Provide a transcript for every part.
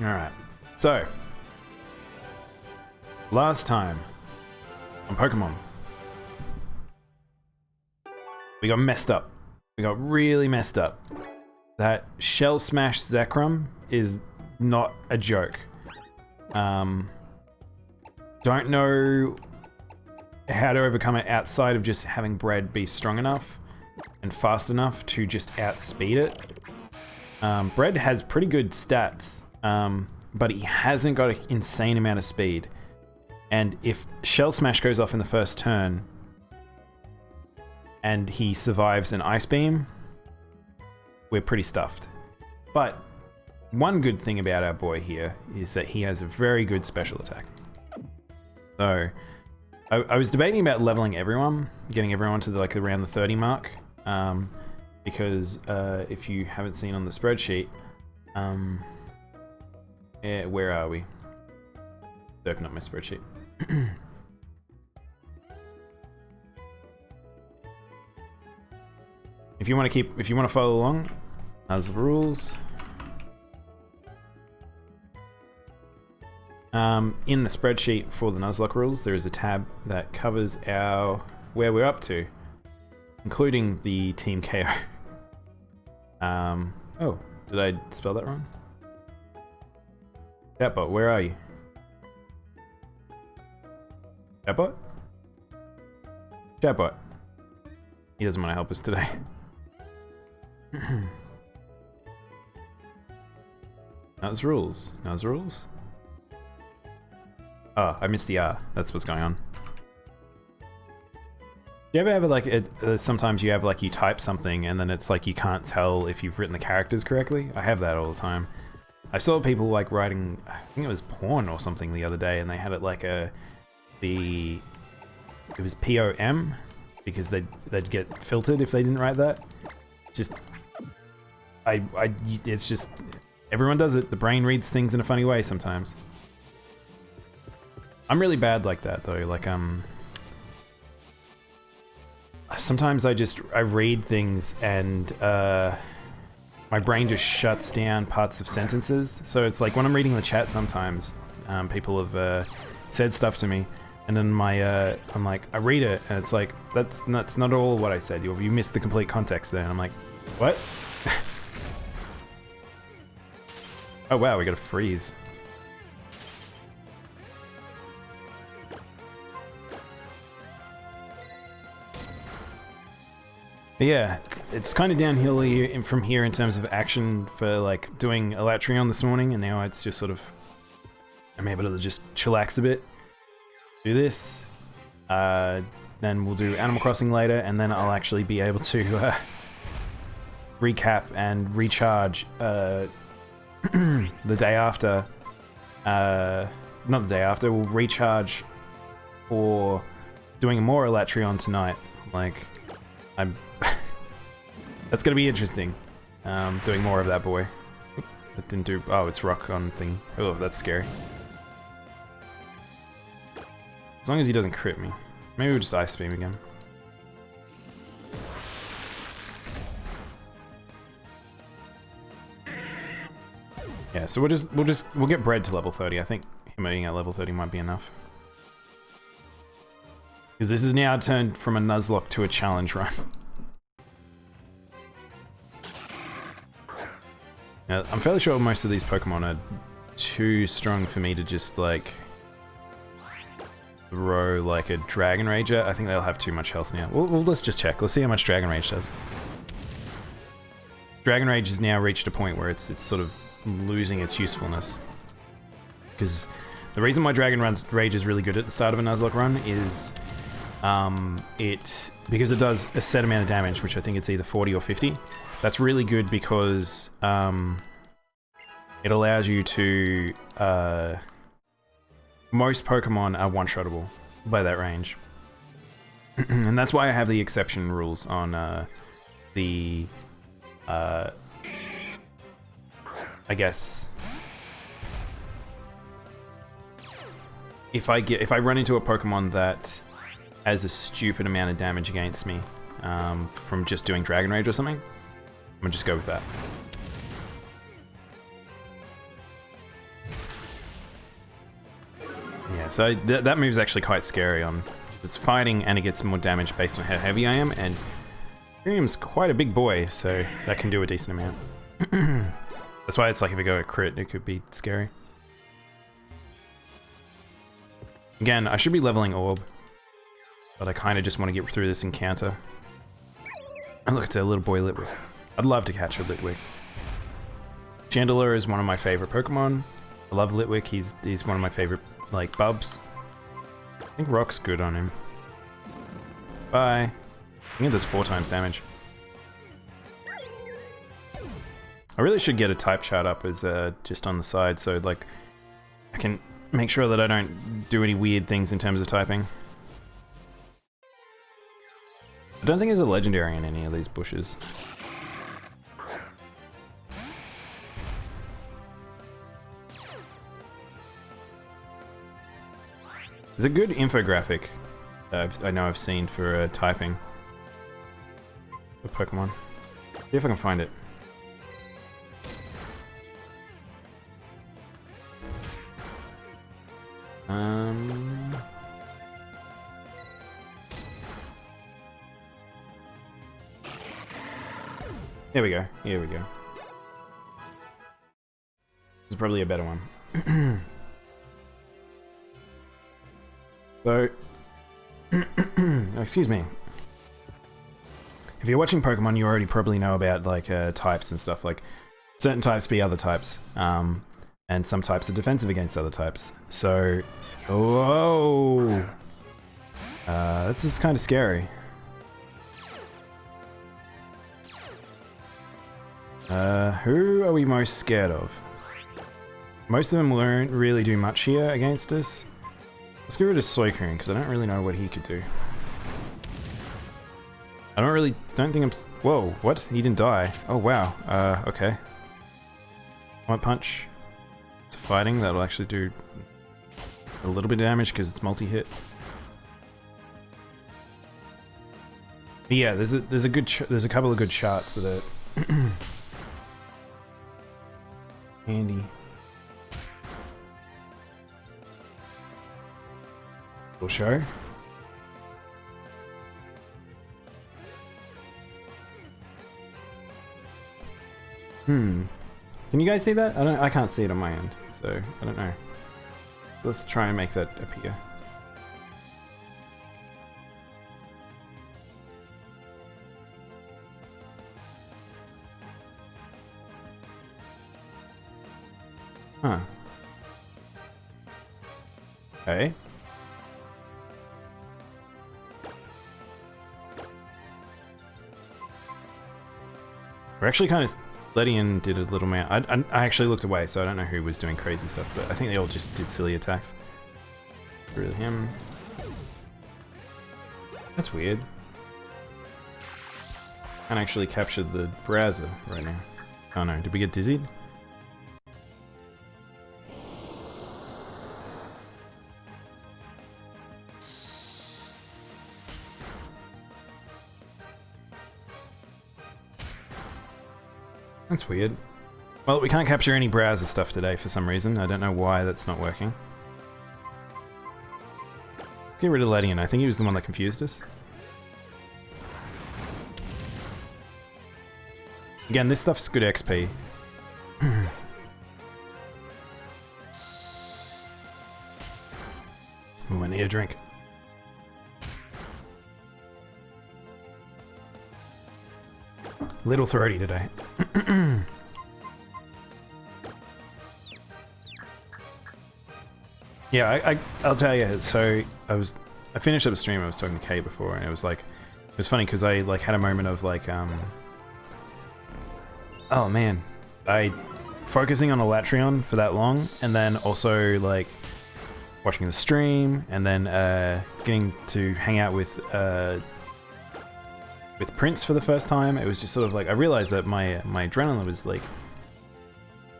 Alright, so last time on Pokemon, we got messed up. We got really messed up. That Shell Smash Zekrom is not a joke. Don't know how to overcome it outside of just having Bread be strong enough and fast enough to just outspeed it. Bread has pretty good stats, but he hasn't got an insane amount of speed. And if Shell Smash goes off in the first turn and he survives an Ice Beam, we're pretty stuffed. But one good thing about our boy here is that he has a very good special attack. So I was debating about leveling everyone, getting everyone to like around the 30 mark, because if you haven't seen on the spreadsheet, yeah, where are we? Let's open up my spreadsheet. If you want to follow along, as the rules. In the spreadsheet for the Nuzlocke rules, there is a tab that covers where we're up to, including the Team KO. Oh, did I spell that wrong? Chatbot, where are you? Chatbot? Chatbot. He doesn't want to help us today. Nuz rules. Nuz rules? Oh, I missed the R. That's what's going on. Do you ever have like sometimes you have like you type something and then it's like you can't tell if you've written the characters correctly? I have that all the time. I saw people like writing, I think it was porn or something the other day, and they had it like it was POM because they'd get filtered if they didn't write that. Just it's just everyone does it. The brain reads things in a funny way sometimes. I'm really bad like that though. Like sometimes I read things and my brain just shuts down parts of sentences. So it's like when I'm reading the chat sometimes, people have said stuff to me, and then I'm like, I read it and it's like that's not all what I said. You missed the complete context there. And I'm like, what? Oh wow, we got a freeze. But yeah, it's kind of downhill from here in terms of action for like doing Elatreon this morning, and now it's just sort of, I'm able to just chillax a bit, do this, then we'll do Animal Crossing later, and then I'll actually be able to recap and recharge the day after, not the day after, we'll recharge for doing more Elatreon tonight. Like, that's gonna be interesting. Doing more of that boy. That didn't do. Oh, it's rock on thing. Oh, that's scary. As long as he doesn't crit me. Maybe we'll just Ice Beam again. Yeah, so we'll get Bread to level 30. I think him being at level 30 might be enough. Because this is now turned from a Nuzlocke to a challenge run. Now, I'm fairly sure most of these Pokemon are too strong for me to just like throw like a Dragon Rager. I think they'll have too much health now. Well, let's just check. Let's see how much Dragon Rage does. Dragon Rage has now reached a point where it's sort of losing its usefulness. Because the reason why Dragon Rage is really good at the start of a Nuzlocke run is because it does a set amount of damage, which I think it's either 40 or 50. That's really good because it allows you to most Pokemon are one-shottable by that range. And that's why I have the exception rules on the I guess if I run into a Pokemon that has a stupid amount of damage against me from just doing Dragon Rage or something, I'm gonna just go with that. So that move's actually quite scary. It's fighting and it gets more damage based on how heavy I am, and Miriam's quite a big boy, so that can do a decent amount. That's why it's like if I go a crit, it could be scary. Again, I should be leveling Orb, but I kind of just want to get through this encounter. And look, it's a little boy Litwick. I'd love to catch a Litwick. Chandelure is one of my favorite Pokemon. I love Litwick. He's one of my favorite like bubs. I think Rock's good on him. Bye. I think it does 4 times damage. I really should get a type chart up as just on the side, so like I can make sure that I don't do any weird things in terms of typing. I don't think there's a legendary in any of these bushes. There's a good infographic that I know I've seen for typing with Pokemon. See if I can find it. Here we go. Here we go. This is probably a better one. So, excuse me. If you're watching Pokemon, you already probably know about like types and stuff. Like certain types be other types, and some types are defensive against other types. So, whoa, this is kind of scary. Who are we most scared of? Most of them won't really do much here against us. Let's get rid of Suicune, because I don't really know what he could do. I don't think I'm... Whoa, what? He didn't die. Oh, wow. Okay. One punch. It's fighting. That'll actually do a little bit of damage, because it's multi-hit. But yeah, there's a couple of good charts that are handy. We'll show. Can you guys see that? I can't see it on my end, so I don't know. Let's try and make that appear. Huh. Okay. We're actually kind of... Ledian did a little man. I actually looked away, so I don't know who was doing crazy stuff, but I think they all just did silly attacks. Through him. That's weird. Can't actually capture the browser right now. Oh no, did we get dizzied? That's weird. Well, we can't capture any browser stuff today for some reason. I don't know why that's not working. Get rid of Ledian. I think he was the one that confused us. Again, this stuff's good XP. Ooh, I need a drink. Little throaty today. Yeah, I'll tell you. So I finished up a stream. I was talking to Kay before, and it was funny because I like had a moment of like oh man, focusing on Elatreon for that long, and then also like watching the stream, and then getting to hang out with Prince for the first time. It was just sort of like I realized that my adrenaline was like,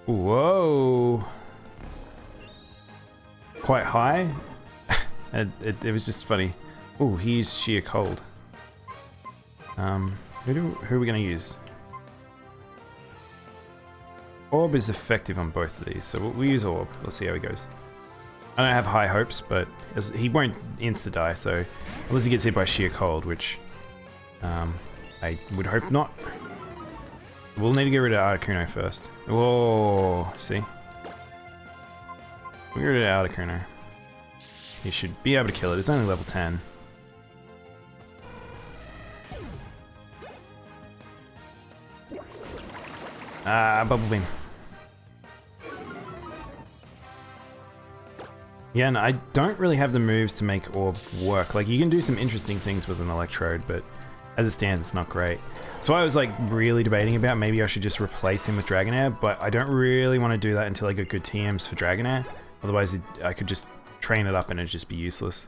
whoa, quite high. It was just funny. Oh, he's sheer cold. Who are we gonna use? Orb is effective on both of these, so we'll use Orb. Let's see how he goes. I don't have high hopes, but he won't insta-die, so unless he gets hit by sheer cold, which I would hope not. We'll need to get rid of Articuno first. Whoa, see? We'll get rid of Articuno. He should be able to kill it. It's only level 10. Bubble Beam. Yeah, and I don't really have the moves to make Orb work. Like, you can do some interesting things with an Electrode, but as it stands, it's not great. So I was like really debating about maybe I should just replace him with Dragonair, but I don't really want to do that until I get good TMs for Dragonair. Otherwise, I could just train it up and it'd just be useless.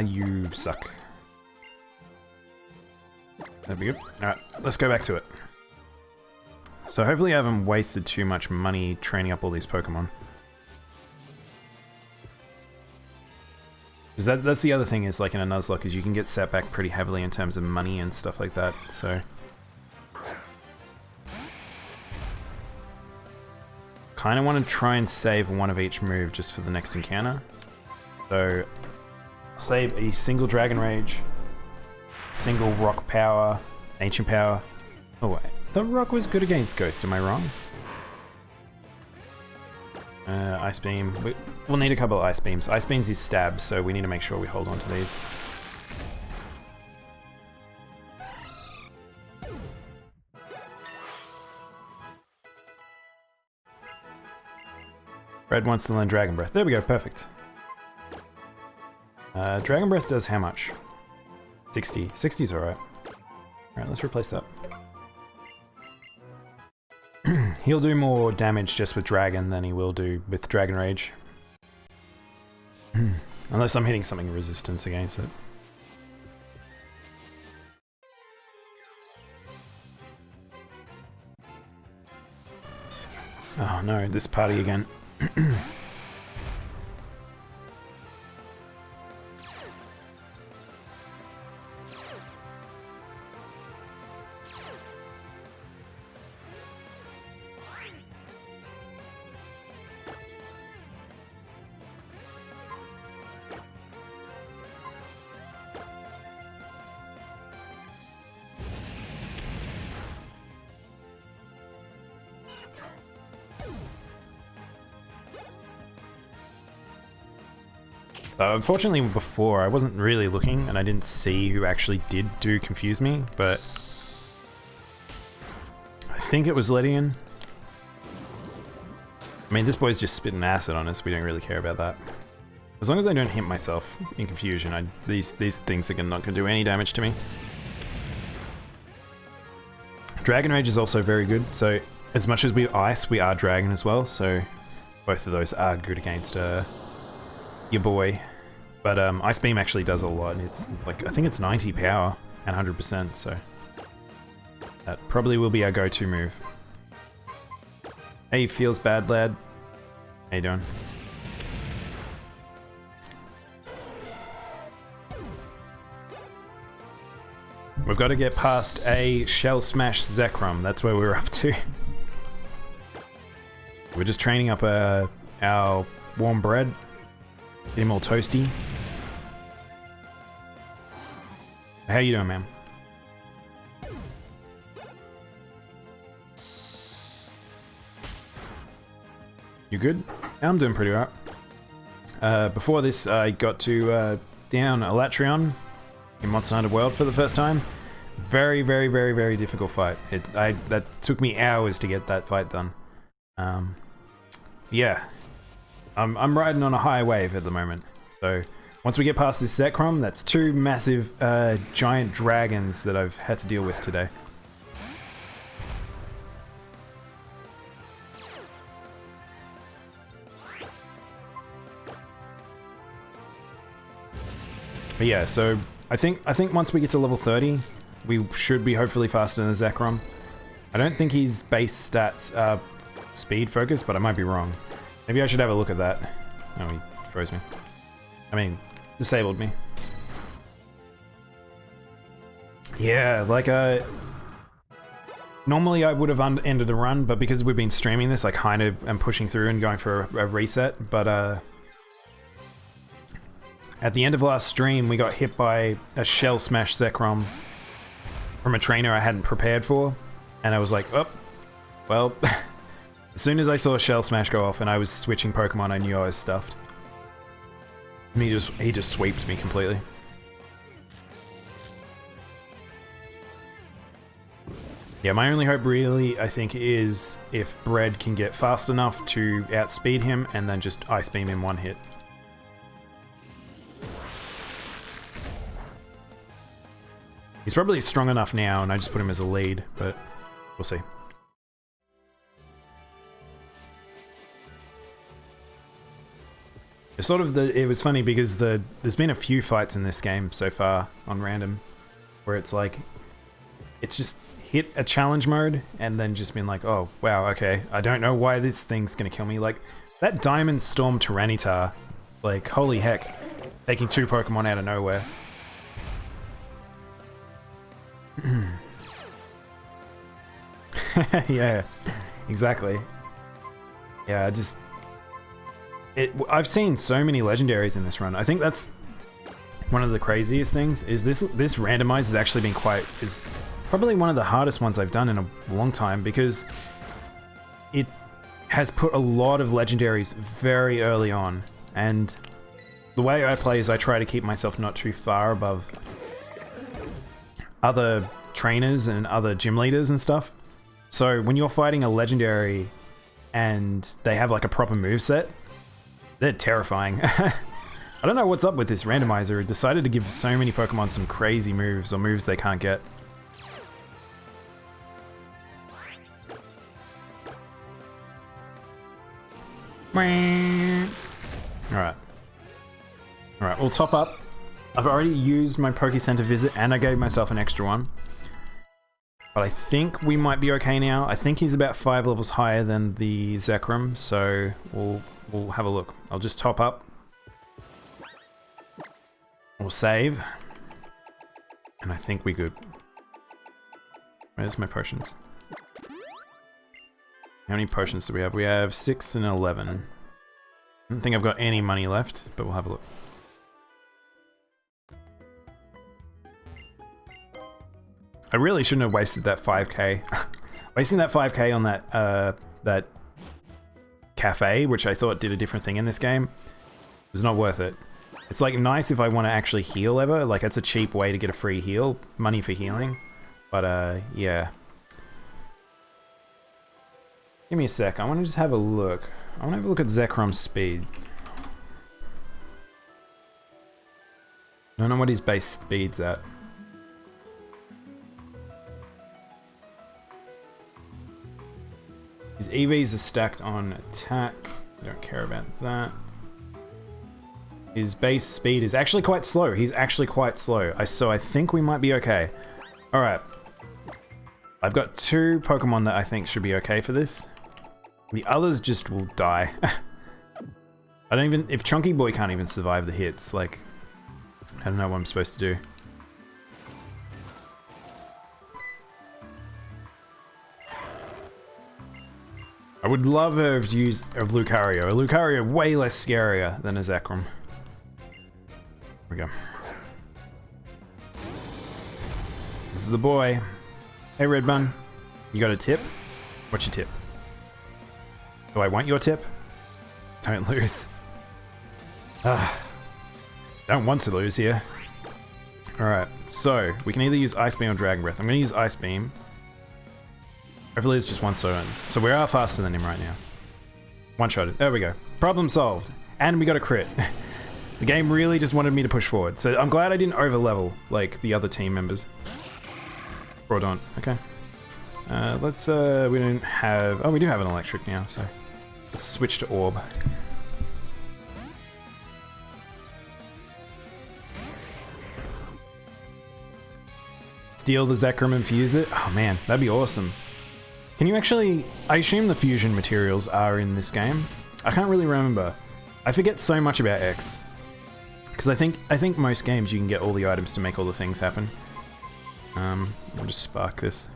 You suck. That'd be good. Alright, let's go back to it. So hopefully I haven't wasted too much money training up all these Pokemon. Because that's the other thing is, like in a Nuzlocke, is you can get set back pretty heavily in terms of money and stuff like that, so... kind of want to try and save one of each move just for the next encounter. So... save a single Dragon Rage, single Rock Power, Ancient Power. Oh wait, the Rock was good against Ghost, am I wrong? Ice Beam. We'll need a couple of Ice Beams. Ice Beams is stabs, so we need to make sure we hold on to these. Red wants to learn Dragon Breath. There we go, perfect. Dragon Breath does how much? 60. 60's alright. Alright, let's replace that. He'll do more damage just with Dragon than he will do with Dragon Rage. Unless I'm hitting something resistance against it. Oh no, this party again. Unfortunately, before I wasn't really looking and I didn't see who actually did do Confuse Me, but I think it was Ledian. I mean, this boy's just spitting acid on us, we don't really care about that. As long as I don't hit myself in confusion, these things are not going to do any damage to me. Dragon Rage is also very good, so as much as we Ice, we are Dragon as well, so both of those are good against your boy. But Ice Beam actually does a lot. It's like, I think it's 90 power and 100%, so that probably will be our go-to move. Hey, feels bad, lad. How you doing? We've got to get past a Shell Smash Zekrom. That's where we're up to. We're just training up our warm bread. Get him all toasty. How you doing, man? You good? I'm doing pretty alright. Before this, I got to down Alatreon in Monster Hunter World for the first time. Very, very, very, very difficult fight. That took me hours to get that fight done. Yeah. I'm riding on a high wave at the moment. So once we get past this Zekrom, that's two massive giant dragons that I've had to deal with today. But yeah, so I think once we get to level 30, we should be hopefully faster than Zekrom. I don't think his base stats are speed focused, but I might be wrong. Maybe I should have a look at that. Oh, he froze me. I mean, disabled me. Yeah, like normally I would have ended the run, but because we've been streaming this, I kind of am pushing through and going for a reset. But at the end of last stream, we got hit by a Shell Smash Zekrom from a trainer I hadn't prepared for, and I was like, oh, well. As soon as I saw Shell Smash go off and I was switching Pokemon, I knew I was stuffed. And he just sweeped me completely. Yeah, my only hope really, I think, is if Bread can get fast enough to outspeed him and then just Ice Beam in one hit. He's probably strong enough now, and I just put him as a lead, but we'll see. It's sort of it was funny because there's been a few fights in this game so far on random where it's like, it's just hit a challenge mode and then just been like, oh, wow, okay, I don't know why this thing's gonna kill me. Like, that Diamond Storm Tyranitar, like, holy heck, taking 2 Pokemon out of nowhere. Yeah, exactly. Yeah, I've seen so many legendaries in this run. I think that's one of the craziest things, is this randomized has actually been is probably one of the hardest ones I've done in a long time, because it has put a lot of legendaries very early on, and the way I play is I try to keep myself not too far above other trainers and other gym leaders and stuff. So when you're fighting a legendary and they have like a proper moveset, they're terrifying. I don't know what's up with this randomizer. It decided to give so many Pokemon some crazy moves, or moves they can't get. Alright. Alright, we'll top up. I've already used my Poke Center visit and I gave myself an extra one. But I think we might be okay now. I think he's about 5 levels higher than the Zekrom, so we'll have a look. I'll just top up. We'll save. And I think we're good. Where's my potions? How many potions do we have? We have 6 and 11. I don't think I've got any money left, but we'll have a look. I really shouldn't have wasted that 5k. Wasting that 5k on that cafe, which I thought did a different thing in this game, was not worth it. It's like nice if I want to actually heal ever, like it's a cheap way to get a free heal, money for healing. But yeah. Give me a sec, I want to just have a look. I want to have a look at Zekrom's speed. I don't know what his base speed's at. His EVs are stacked on attack. I don't care about that. His base speed is actually quite slow. He's actually quite slow. So I think we might be okay. Alright. I've got 2 Pokemon that I think should be okay for this. The others just will die. I don't even... If Chunky Boy can't even survive the hits, like... I don't know what I'm supposed to do. I would love to have used a Lucario. A Lucario way less scarier than a Zekrom. Here we go. This is the boy. Hey Red Bun, you got a tip? What's your tip? Do I want your tip? Don't lose. Don't want to lose here. Alright, so we can either use Ice Beam or Dragon Breath. I'm going to use Ice Beam. Hopefully it's just one stone. So we are faster than him right now. One-shotted. There we go. Problem solved. And we got a crit. The game really just wanted me to push forward. So I'm glad I didn't over-level like the other team members. Groudon. Okay. Let's, we don't have... Oh, we do have an electric now, so... Let's switch to Orb. Steal the Zekrom and fuse it? Oh man, that'd be awesome. Can you actually... I assume the fusion materials are in this game. I can't really remember. I forget so much about X. Because I think most games you can get all the items to make all the things happen. I'll just spark this.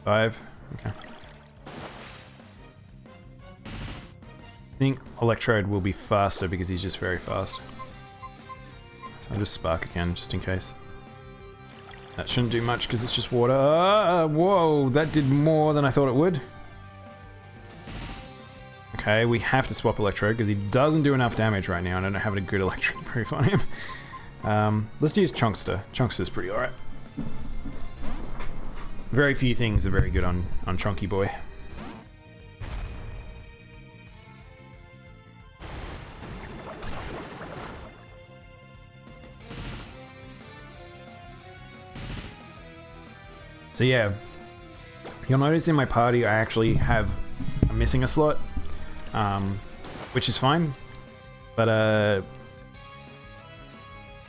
5. Okay. I think Electrode will be faster because he's just very fast. So I'll just spark again, just in case. That shouldn't do much because it's just water. Whoa, that did more than I thought it would. Okay, we have to swap Electrode because he doesn't do enough damage right now and I don't have a good electric move on him. Let's use Chunkster. Chunkster's pretty alright. Very few things are very good on Chunky Boy. So yeah, you'll notice in my party I actually have missing a slot, which is fine, but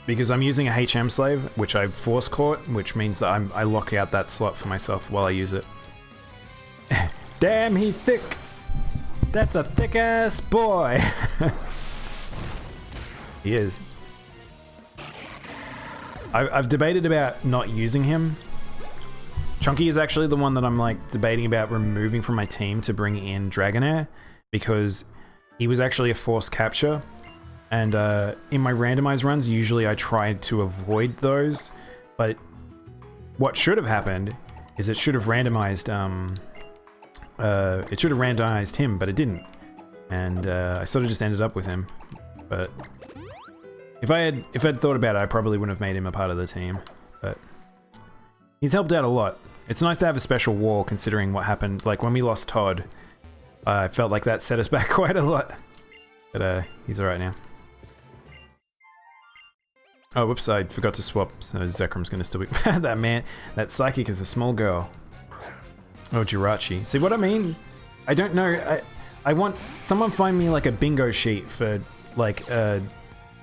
because I'm using a HM slave, which I force caught, which means that I lock out that slot for myself while I use it. Damn, he thick! That's a thick ass boy! He is. I've debated about not using him. Chunky is actually the one that I'm like debating about removing from my team to bring in Dragonair, because he was actually a forced capture, and in my randomized runs usually I tried to avoid those, but what should have happened is it should have randomized him, but it didn't, and I sort of just ended up with him. But if I'd thought about it, I probably wouldn't have made him a part of the team, but he's helped out a lot. It's nice to have a special wall considering what happened. Like when we lost Todd, I felt like that set us back quite a lot. But he's alright now. Oh, whoops, I forgot to swap, so Zekrum's gonna still be... that man, that Psychic is a small girl. Oh, Jirachi. See what I mean? I don't know, I want... Someone find me like a bingo sheet for like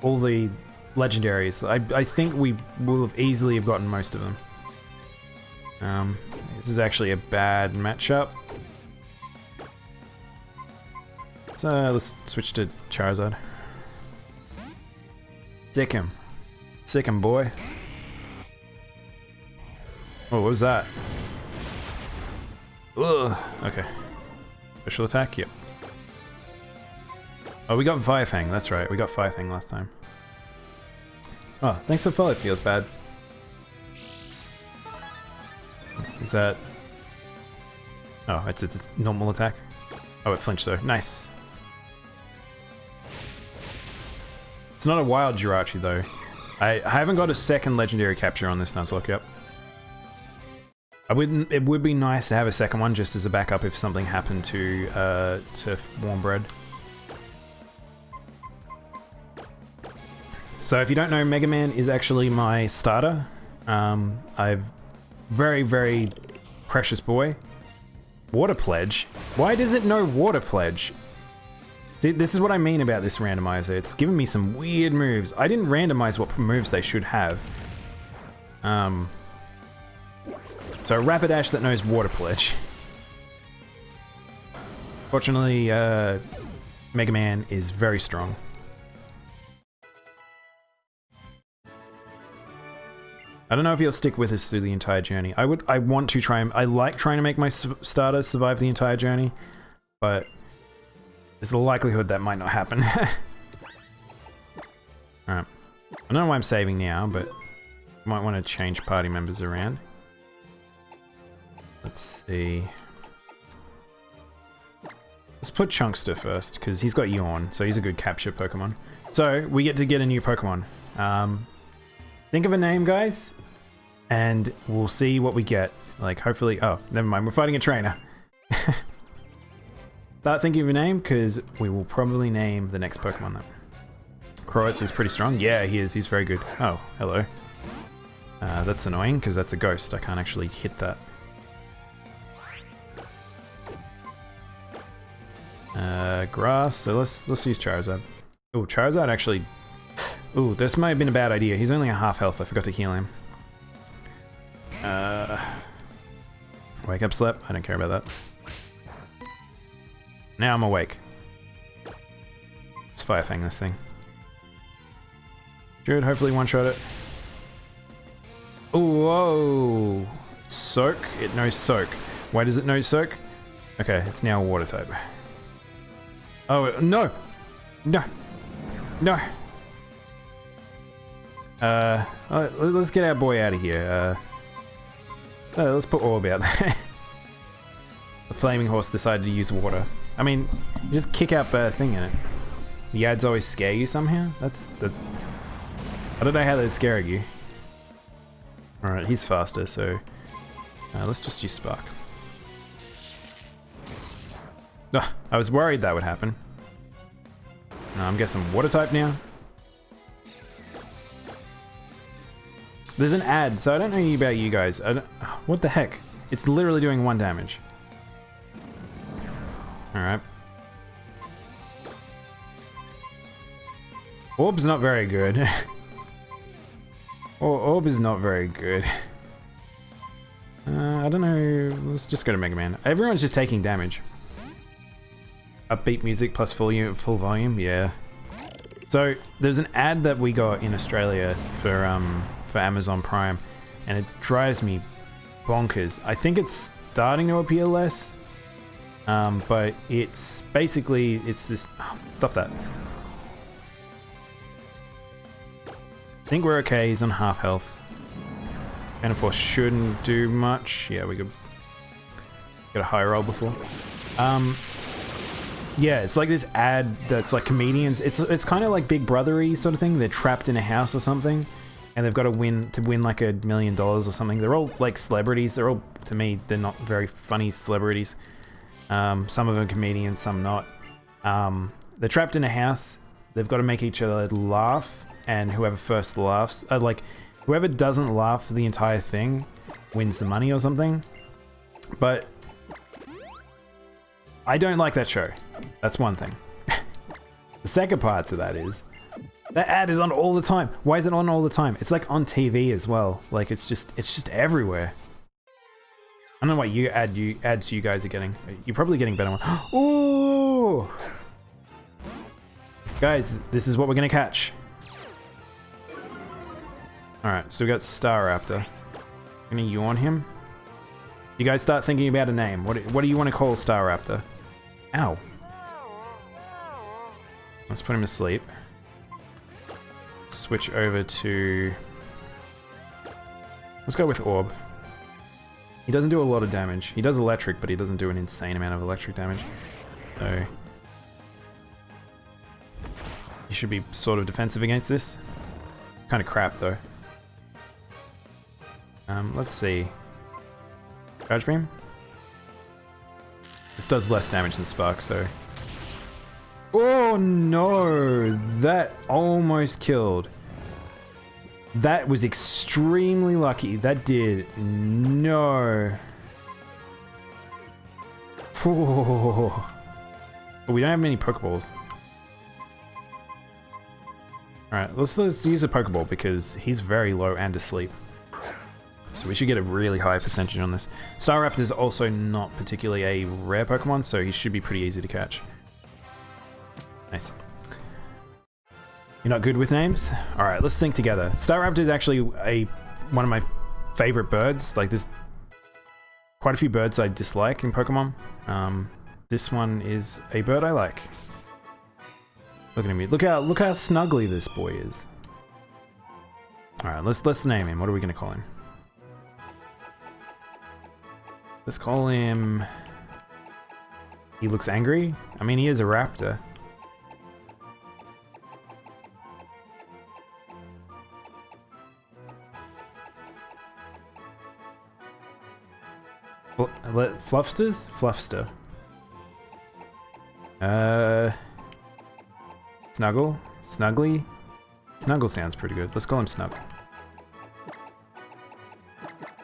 all the legendaries. I think we will have easily have gotten most of them. This is actually a bad matchup. So let's switch to Charizard. Sick him. Sick him, boy. Oh, what was that? Ugh. Okay. Special attack? Yep. Oh, we got Firefang. That's right. We got Firefang last time. Oh, thanks for follow. It feels bad. Is that... Oh, it's normal attack. Oh, it flinched though. Nice. It's not a wild Jirachi though. I haven't got a second legendary capture on this Nuzlocke yet. It would be nice to have a second one just as a backup if something happened to Warmbred. So if you don't know, Mega Man is actually my starter. I've very, very precious boy. Water Pledge? Why does it know Water Pledge? See, this is what I mean about this randomizer. It's giving me some weird moves. I didn't randomize what moves they should have. So Rapidash that knows Water Pledge. Fortunately, Mega Man is very strong. I don't know if he'll stick with us through the entire journey. I want to try and... I like trying to make my starter survive the entire journey, but there's a likelihood that might not happen. Alright. I don't know why I'm saving now, but I might want to change party members around. Let's see. Let's put Chunkster first, because he's got Yawn, so he's a good capture Pokemon. So, we get to get a new Pokemon. Think of a name, guys, and we'll see what we get. Like, hopefully... Oh, never mind. We're fighting a trainer. Start thinking of a name, because we will probably name the next Pokemon then. Croats is pretty strong. Yeah, he is. He's very good. Oh, hello. That's annoying, because that's a ghost. I can't actually hit that. Grass. So let's use Charizard. Oh, Charizard actually... Ooh, this might have been a bad idea. He's only a half health. I forgot to heal him. Wake up, Slap. I don't care about that. Now I'm awake. Fire Fang this thing. Should hopefully one-shot it. Ooh, whoa! Soak? It knows Soak. Why does it know Soak? Okay, it's now a water type. Oh, no! No! No! Let's get our boy out of here. Let's put Orb out there. The Flaming Horse decided to use water. I mean, you just kick out a thing in it. The ads always scare you somehow? I don't know how they're scaring you. Alright, he's faster, so... let's just use Spark. Ugh, I was worried that would happen. No, I'm guessing water type now. There's an ad, so I don't know about you guys. What the heck? It's literally doing 1 damage. Alright. Orb's not very good. Orb is not very good. I don't know. Let's just go to Mega Man. Everyone's just taking damage. Upbeat music plus full volume, yeah. So there's an ad that we got in Australia for Amazon Prime, and it drives me bonkers. I think it's starting to appear less, but it's basically this. Oh, stop that. I think we're okay. He's on half health. And of course, shouldn't do much. Yeah, we got a high roll before. Yeah, it's like this ad that's like comedians. It's kind of like Big Brother-y sort of thing. They're trapped in a house or something, and they've got to win like $1 million or something. They're all like celebrities. They're all, to me, they're not very funny celebrities. Some of them are comedians, some not. They're trapped in a house. They've got to make each other laugh, and whoever first laughs, like whoever doesn't laugh the entire thing, wins the money or something. But I don't like that show. That's one thing. The second part to that is that ad is on all the time. Why is it on all the time? It's like on TV as well. Like it's just everywhere. I don't know what ads you guys are getting. You're probably getting better ones. Ooh! Guys, this is what we're gonna catch. Alright, so we got Star Raptor. Gonna yawn him. You guys start thinking about a name. What do you want to call Star Raptor? Ow. Let's put him to sleep. Switch over to... Let's go with Orb. He doesn't do a lot of damage. He does electric, but he doesn't do an insane amount of electric damage. So... he should be sort of defensive against this. Kind of crap, though. Let's see. Charge Beam? This does less damage than Spark, so... Oh no! That almost killed. That was extremely lucky. That did no. Oh. But we don't have many Pokeballs. Alright, let's use a Pokeball because he's very low and asleep. So we should get a really high percentage on this. Staraptor is also not particularly a rare Pokemon, so he should be pretty easy to catch. Nice. You're not good with names? Alright, let's think together. Staraptor is actually one of my favorite birds. Like, there's quite a few birds I dislike in Pokemon. This one is a bird I like. Look at me. Look how snuggly this boy is. Alright, let's name him. What are we gonna call him? Let's call him... He looks angry? I mean, he is a raptor. Fluffsters? Fluffster. Snuggle? Snuggly? Snuggle sounds pretty good. Let's call him Snuggle.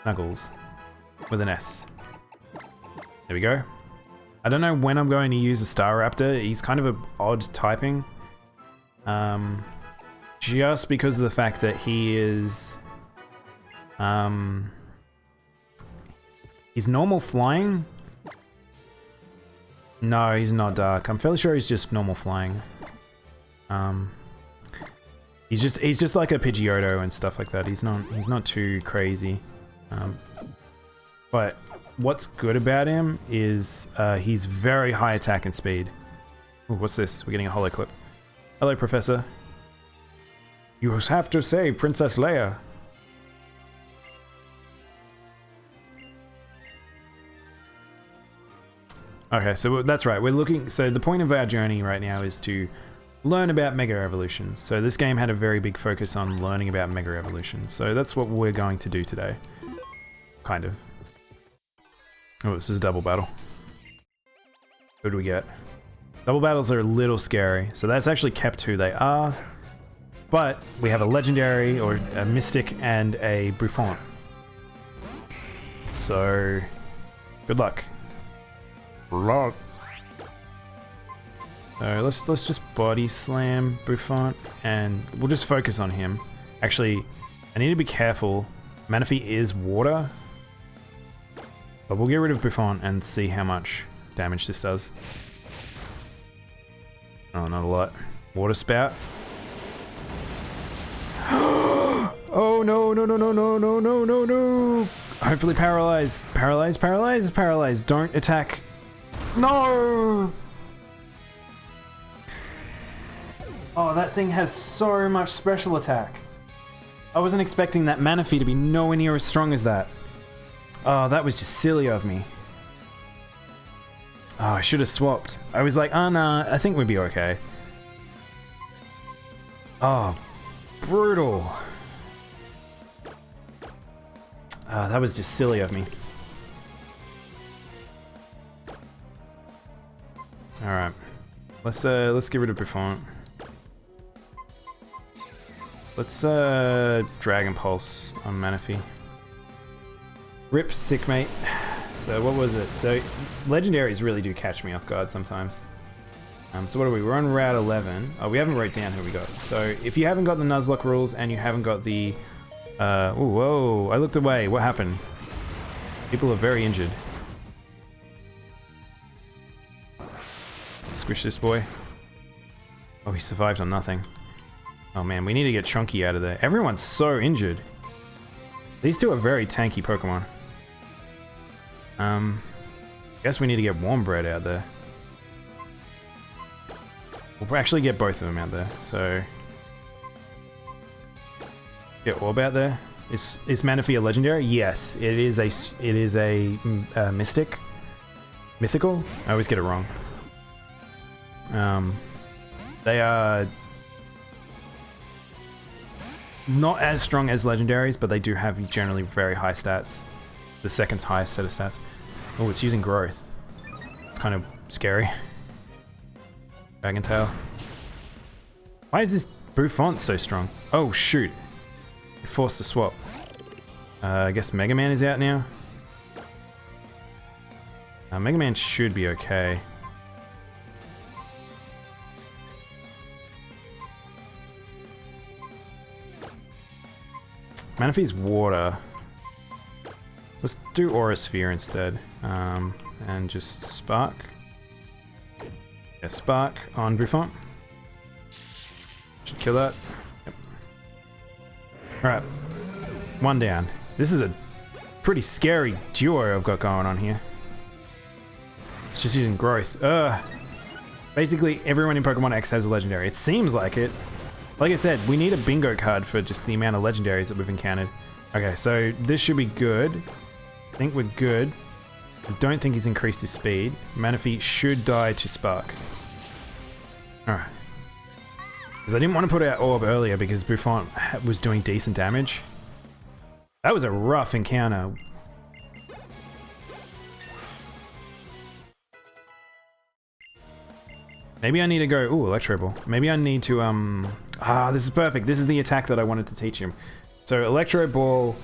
Snuggles. With an S. There we go. I don't know when I'm going to use a Staraptor. He's kind of an odd typing. Just because of the fact that he is... he's normal flying? No, he's not dark. I'm fairly sure he's just normal flying. He's just like a Pidgeotto and stuff like that. He's not too crazy. But what's good about him is he's very high attack and speed. Ooh, what's this? We're getting a holo clip. Hello, Professor. You have to save Princess Leia. Okay, so that's right. We're looking. So the point of our journey right now is to learn about Mega Evolutions. So this game had a very big focus on learning about Mega Evolutions. So that's what we're going to do today. Kind of. Oh, this is a double battle. What do we get? Double battles are a little scary. So that's actually kept who they are. But we have a legendary, or a mystic, and a Buffon. So good luck. So let's just body slam Buffon, and we'll just focus on him. Actually, I need to be careful. Manaphy is water, but we'll get rid of Buffon and see how much damage this does. Oh, not a lot. Water spout. Oh no, no, no, no, no, no, no, no, no. Hopefully paralyze. Paralyze, paralyze, paralyze. Don't attack. No! Oh, that thing has so much special attack. I wasn't expecting that Manaphy to be nowhere near as strong as that. Oh, that was just silly of me. Oh, I should have swapped. I was like, oh nah, I think we'd be okay. Oh, brutal. That was just silly of me. Alright. Let's get rid of Buffon. Let's Dragon Pulse on Manaphy. Rip sick mate. So what was it? So legendaries really do catch me off guard sometimes. So what are we? We're on Route 11. Oh, we haven't wrote down who we got. So if you haven't got the Nuzlocke rules and you haven't got the ooh, whoa, I looked away. What happened? People are very injured. Squish this boy. Oh, he survives on nothing. Oh man, we need to get Chunky out of there. Everyone's so injured. These two are very tanky Pokemon. Guess we need to get Warm Bread out there. We'll actually get both of them out there, so... Get Orb out there. Is Manaphy a legendary? Yes, it is a mystic. Mythical? I always get it wrong. They are not as strong as legendaries, but they do have generally very high stats. The second highest set of stats. Oh, it's using growth. It's kind of scary. Dragon Tail. Why is this Buffon so strong? Oh shoot. It forced the swap. I guess Mega Man is out now. Mega Man should be okay. Manaphy's water. Let's do Aura Sphere instead. And just Spark. Yeah, Spark on Buffon. Should kill that. Yep. Alright. One down. This is a pretty scary duo I've got going on here. It's just using growth. Basically, everyone in Pokemon X has a legendary. It seems like it. Like I said, we need a bingo card for just the amount of legendaries that we've encountered. Okay, so this should be good. I think we're good. I don't think he's increased his speed. Manaphy should die to Spark. Alright. Because I didn't want to put out Orb earlier because Buffon was doing decent damage. That was a rough encounter. Maybe I need to go... Ooh, Electro Ball. Maybe I need to, this is perfect. This is the attack that I wanted to teach him. So Electro Ball,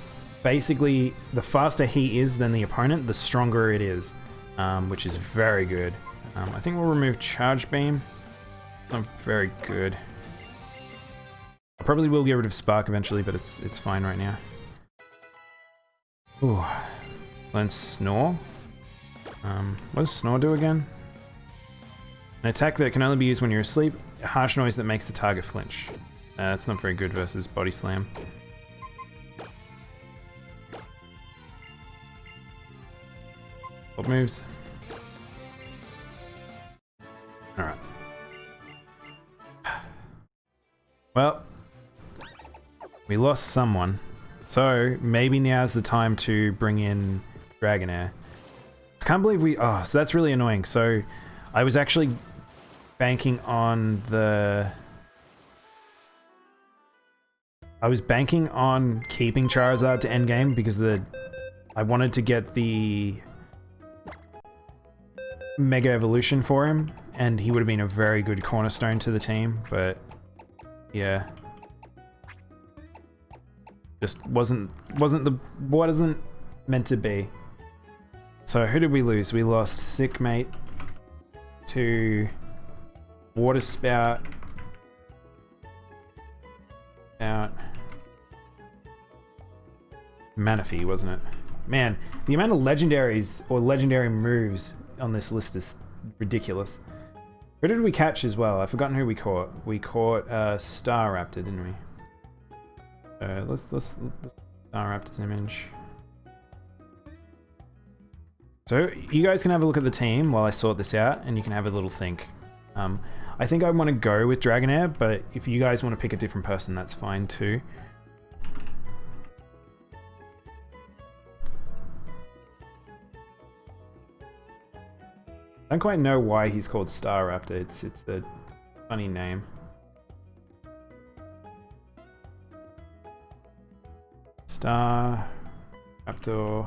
basically, the faster he is than the opponent, the stronger it is. Which is very good. I think we'll remove Charge Beam. Not very good. I probably will get rid of Spark eventually, but it's fine right now. Ooh. Learn Snore. What does Snore do again? An attack that can only be used when you're asleep. A harsh noise that makes the target flinch. That's not very good versus Body Slam. What moves? Alright. Well, we lost someone. So maybe now's the time to bring in Dragonair. I can't believe we... Oh, so that's really annoying. So I was actually banking on the... I was banking on keeping Charizard to endgame because I wanted to get the Mega Evolution for him, and he would have been a very good cornerstone to the team, but yeah. Just wasn't meant to be. So who did we lose? We lost Sick Mate to Water Spout. Manaphy, wasn't it? Man, the amount of legendaries or legendary moves on this list is ridiculous. Who did we catch as well? I've forgotten who we caught. We caught Star Raptor, didn't we? Let's Star Raptor's image. So you guys can have a look at the team while I sort this out, and you can have a little think. I think I want to go with Dragonair, but if you guys want to pick a different person, that's fine too. I don't quite know why he's called Star Raptor. It's a funny name. Star Raptor.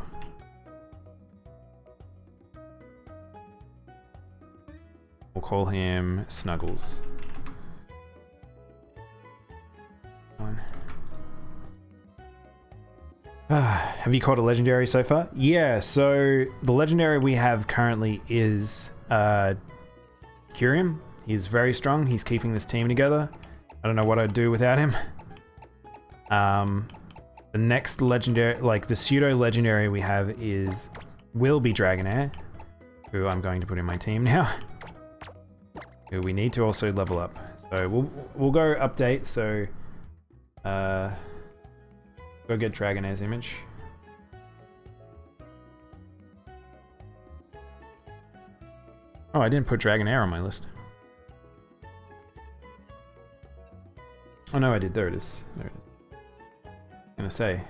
We'll call him Snuggles. Have you caught a legendary so far? Yeah, so the legendary we have currently is Curium. He's very strong. He's keeping this team together. I don't know what I'd do without him. The next legendary, like the pseudo legendary we have will be Dragonair, who I'm going to put in my team now. Who we need to also level up. So we'll go update. So go get Dragonair's image. Oh, I didn't put Dragonair on my list. Oh no, I did. There it is. There it is. I'm gonna say.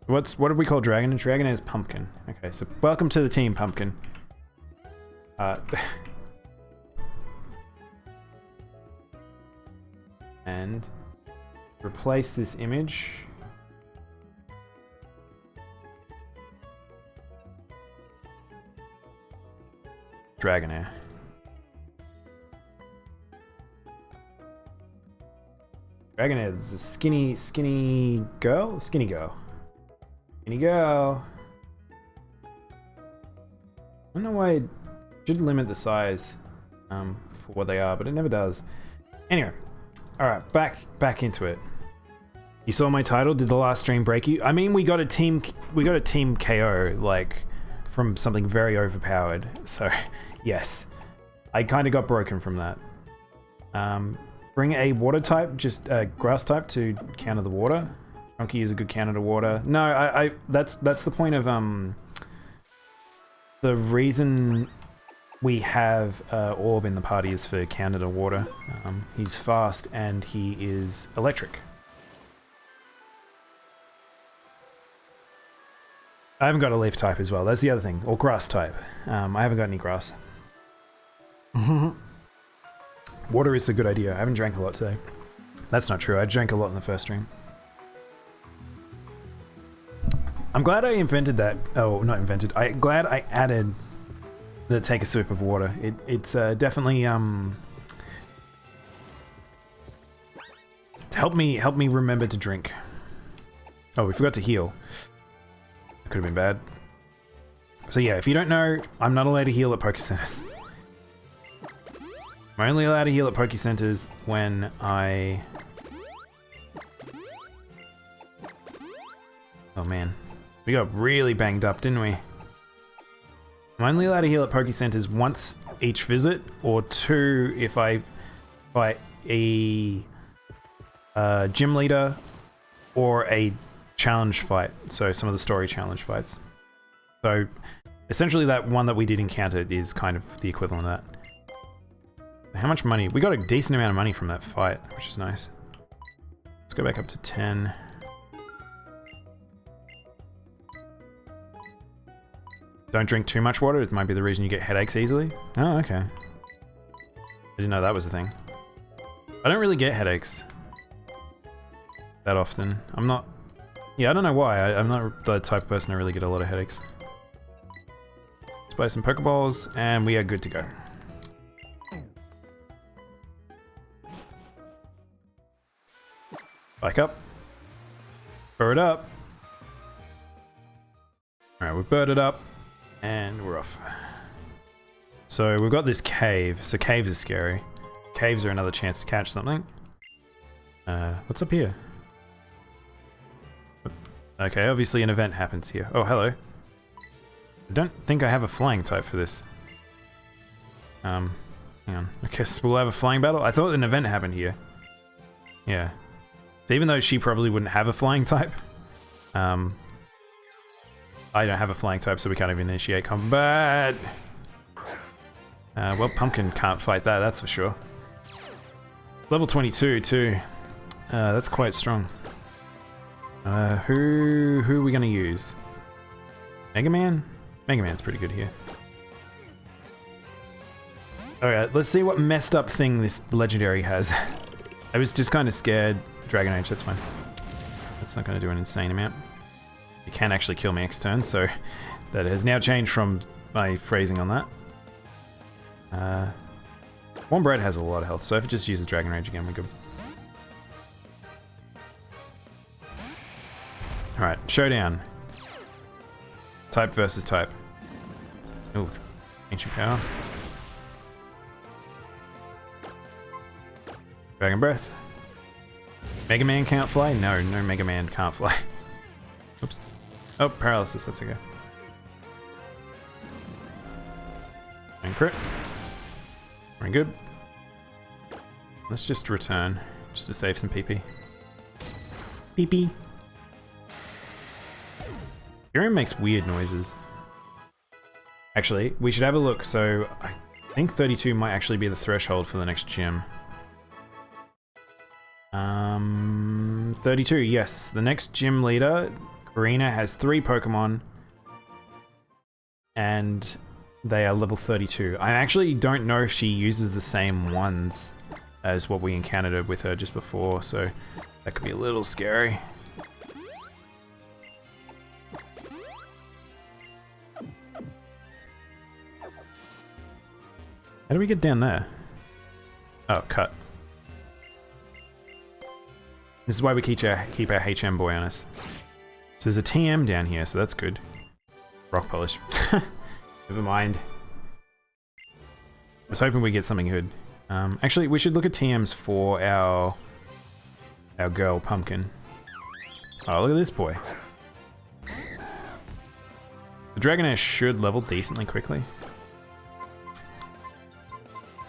What did we call Dragon? Dragon is Pumpkin. Okay, so welcome to the team, Pumpkin. And replace this image. Dragonair. Dragonair is a skinny girl? Skinny girl. Skinny girl. I don't know why it should limit the size for what they are, but it never does. Anyway, alright, back into it. You saw my title? Did the last stream break you? I mean, we got a team KO, like, from something very overpowered. So, yes. I kind of got broken from that. Bring a water type, just a grass type to counter the water. Chunky is a good counter to water. No, that's the point of the reason we have Orb in the party is for counter to water. He's fast and he is electric. I haven't got a leaf type as well. That's the other thing, or grass type. I haven't got any grass. Water is a good idea. I haven't drank a lot today. That's not true. I drank a lot in the first stream. I'm glad I invented that. Oh, not invented. I'm glad I added the take a sip of water. It's definitely it's helped me remember to drink. Oh, we forgot to heal. That could have been bad. So yeah, if you don't know, I'm not allowed to heal at Poke Centers. I'm only allowed to heal at Poke Centers when I... Oh man. We got really banged up, didn't we? I'm only allowed to heal at Poke Centers once each visit, or 2 if I fight a gym leader or a challenge fight. So some of the story challenge fights. So essentially that one that we did encounter is kind of the equivalent of that. How much money? We got a decent amount of money from that fight, which is nice. Let's go back up to 10. Don't drink too much water, it might be the reason you get headaches easily. Oh, okay. I didn't know that was a thing. I don't really get headaches that often. I'm not... Yeah, I don't know why. I'm not the type of person to really get a lot of headaches. Let's buy some Pokeballs, and we are good to go. Bike up. Bird up. Alright, we've birded up. And we're off. So we've got this cave. So caves are scary. Caves are another chance to catch something. What's up here? Okay, obviously an event happens here. Oh, hello. I don't think I have a flying type for this. Hang on. I guess we'll have a flying battle? I thought an event happened here. Yeah. So even though she probably wouldn't have a flying type, I don't have a flying type, so we can't even initiate combat. Well, Pumpkin can't fight that, that's for sure. Level 22 too. That's quite strong. Who are we gonna use? Mega Man? Mega Man's pretty good here. Alright, let's see what messed up thing this legendary has. I was just kind of scared. Dragon Age, that's fine. That's not gonna do an insane amount. You can actually kill me next turn, so that has now changed from my phrasing on that. Warm Bread has a lot of health, so if it just uses Dragon Rage again, we're good. Alright, showdown. Type versus type. Ooh, Ancient Power. Dragon Breath. Mega Man can't fly? No, no Mega Man can't fly. Oops. Oh, paralysis, that's okay. And crit. We're good. Let's just return, just to save some PP. PP. Fury makes weird noises. Actually, we should have a look. So, I think 32 might actually be the threshold for the next gym. 32, yes. The next gym leader, Karina, has 3 Pokemon. And they are level 32. I actually don't know if she uses the same ones as what we encountered with her just before, so that could be a little scary. How do we get down there? Oh, cut. This is why we keep our HM boy on us. So there's a TM down here, so that's good. Rock polish. Never mind. I was hoping we'd get something good. Actually, we should look at TMs for our girl, Pumpkin. Oh, look at this boy. The Dragonair should level decently quickly.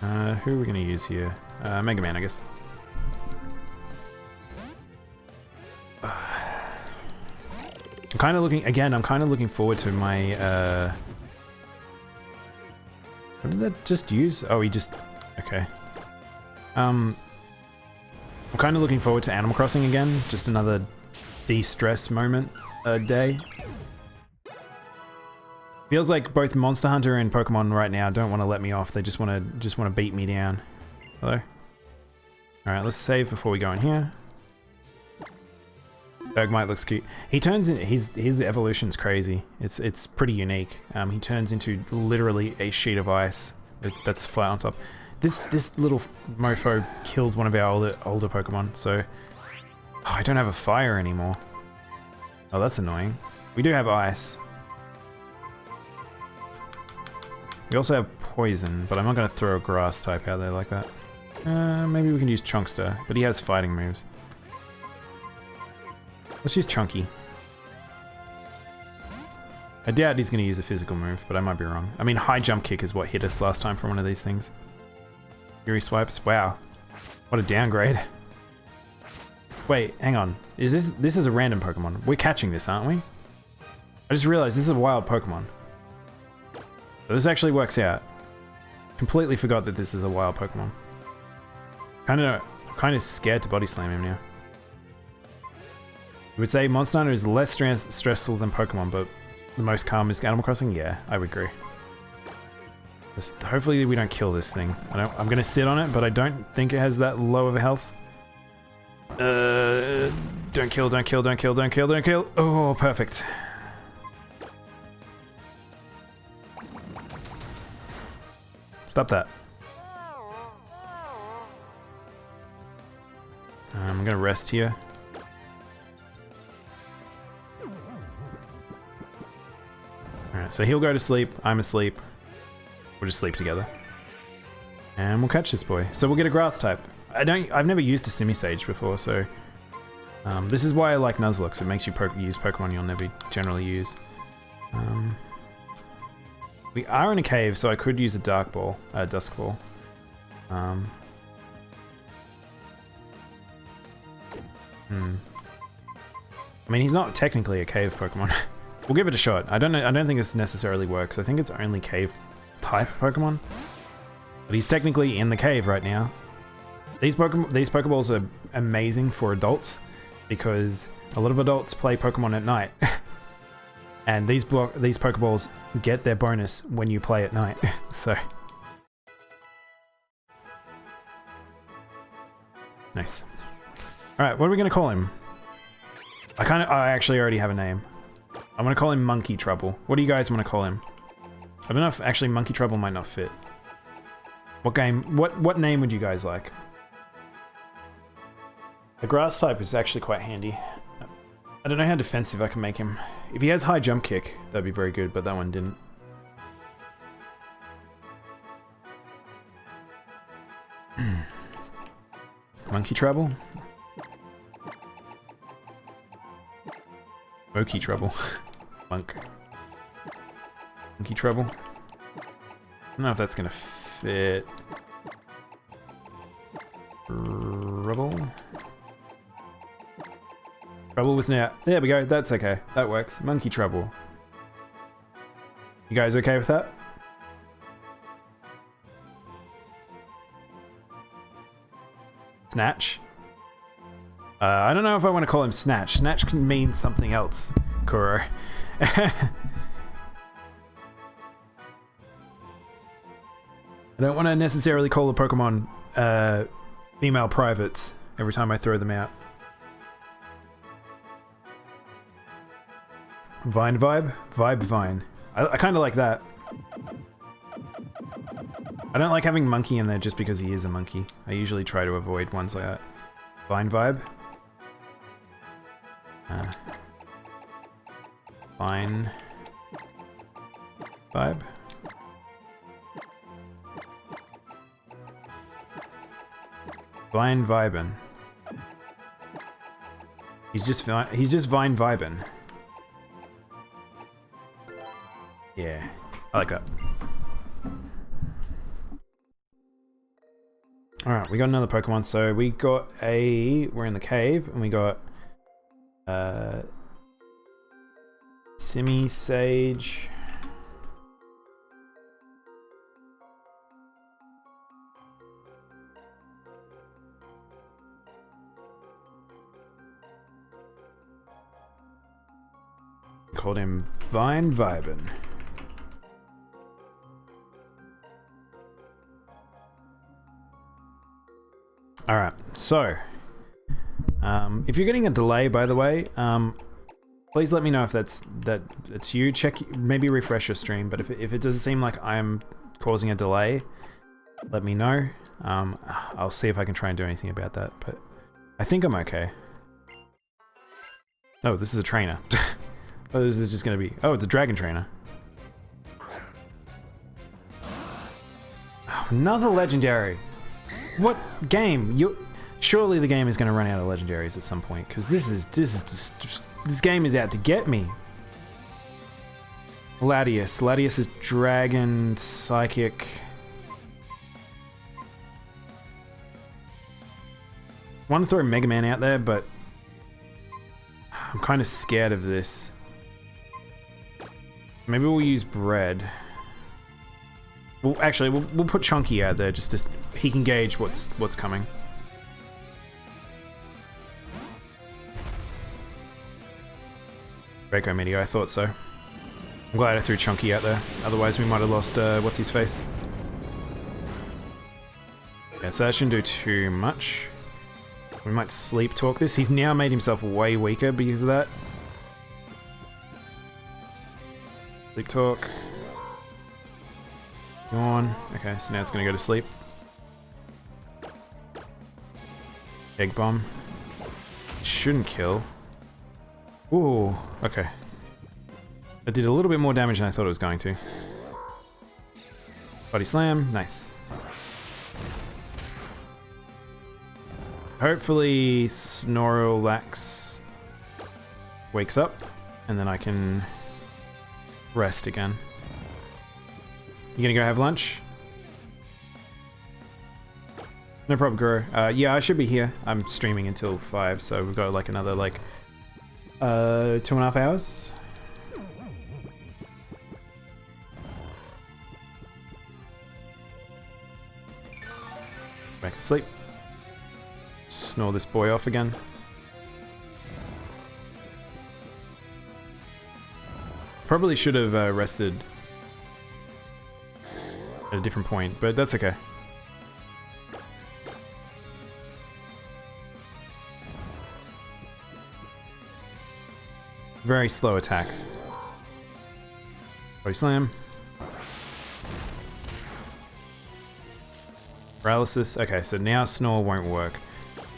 Who are we going to use here? Mega Man, I guess. I'm kind of looking forward to my, what did that just use? Oh, he just, okay. I'm kind of looking forward to Animal Crossing again, just another de-stress moment, day. Feels like both Monster Hunter and Pokemon right now don't want to let me off. They just want to beat me down. Hello. All right, let's save before we go in here. Bergmite looks cute. He turns in, his evolution's crazy. It's pretty unique. He turns into literally a sheet of ice that's flat on top. This little mofo killed one of our older Pokemon, so I don't have a fire anymore. Oh, that's annoying. We do have ice. We also have poison, but I'm not going to throw a grass type out there like that. Maybe we can use Chunkster, but he has fighting moves. Let's use Chunky. I doubt he's going to use a physical move, but I might be wrong. I mean, high jump kick is what hit us last time from one of these things. Fury swipes. Wow. What a downgrade. Wait, hang on. This is a random Pokemon. We're catching this, aren't we? I just realized this is a wild Pokemon. So this actually works out. Completely forgot that this is a wild Pokemon. Kind of scared to body slam him now. You would say Monster Hunter is less stressful than Pokemon, but the most calm is Animal Crossing? Yeah, I would agree. Just hopefully we don't kill this thing. I'm gonna sit on it, but I don't think it has that low of a health. Don't kill, don't kill, don't kill, don't kill, don't kill. Oh, perfect. Stop that. I'm gonna rest here. Alright, so he'll go to sleep, I'm asleep. We'll just sleep together. And we'll catch this boy. So we'll get a grass type. I've never used a Simisage before, so this is why I like Nuzlocke. It makes you use Pokemon you'll never generally use. We are in a cave, so I could use a Dusk Ball. I mean, he's not technically a cave Pokemon. We'll give it a shot. I don't think this necessarily works. I think it's only cave type Pokemon. But he's technically in the cave right now. These Pokeballs are amazing for adults because a lot of adults play Pokemon at night. And these Pokeballs get their bonus when you play at night. So nice. Alright, what are we gonna call him? I actually already have a name. I'm gonna call him Monkey Trouble. What do you guys want to call him? I don't know if actually Monkey Trouble might not fit. What name would you guys like? The grass type is actually quite handy. I don't know how defensive I can make him. If he has high jump kick, that'd be very good, but that one didn't. Monkey Trouble? Monkey Trouble. Monkey Trouble. I don't know if that's gonna fit. Trouble. Trouble with now. There we go. That's okay. That works. Monkey Trouble. You guys okay with that? Snatch. I don't know if I want to call him Snatch. Snatch can mean something else. Kuro. I don't want to necessarily call a Pokemon female privates every time I throw them out. Vine Vibe? Vibe Vine. I kind of like that. I don't like having Monkey in there just because he is a monkey. I usually try to avoid ones like that. Vine Vibe? Vine Vibe? Vine Vibin'. He's just Vine Vibin'. Yeah, I like that. Alright, we got another Pokemon. So we got we're in the cave, and we got Simisage. Called him Vine Vibin'. Alright, so if you're getting a delay, by the way, please let me know if that's you. Check, maybe refresh your stream, but if it doesn't seem like I'm causing a delay, let me know. I'll see if I can try and do anything about that, but I think I'm okay. Oh, this is a trainer. Oh, this is just gonna be... Oh, it's a dragon trainer. Oh, another legendary! What game? Surely the game is gonna run out of legendaries at some point, because this game is out to get me. Latias. Latias is dragon, psychic. I want to throw Mega Man out there, but I'm kind of scared of this. Maybe we'll use bread. Well, actually, we'll put Chunky out there just so he can gauge what's coming. Draco Meteor, I thought so. I'm glad I threw Chunky out there. Otherwise, we might have lost what's his face. Yeah, so that shouldn't do too much. We might sleep talk this. He's now made himself way weaker because of that. Sleep talk. Yawn. Okay, so now it's gonna go to sleep. Egg bomb. Shouldn't kill. Ooh, okay. It did a little bit more damage than I thought it was going to. Body slam, nice. Hopefully Snorlax wakes up, and then I can rest again. You gonna go have lunch? No problem, Guru. Yeah, I should be here. I'm streaming until 5, so we've got like another 2.5 hours. Back to sleep. Snore this boy off again. Probably should have rested at a different point, but that's okay. Very slow attacks. Body slam. Paralysis. Okay, so now Snore won't work.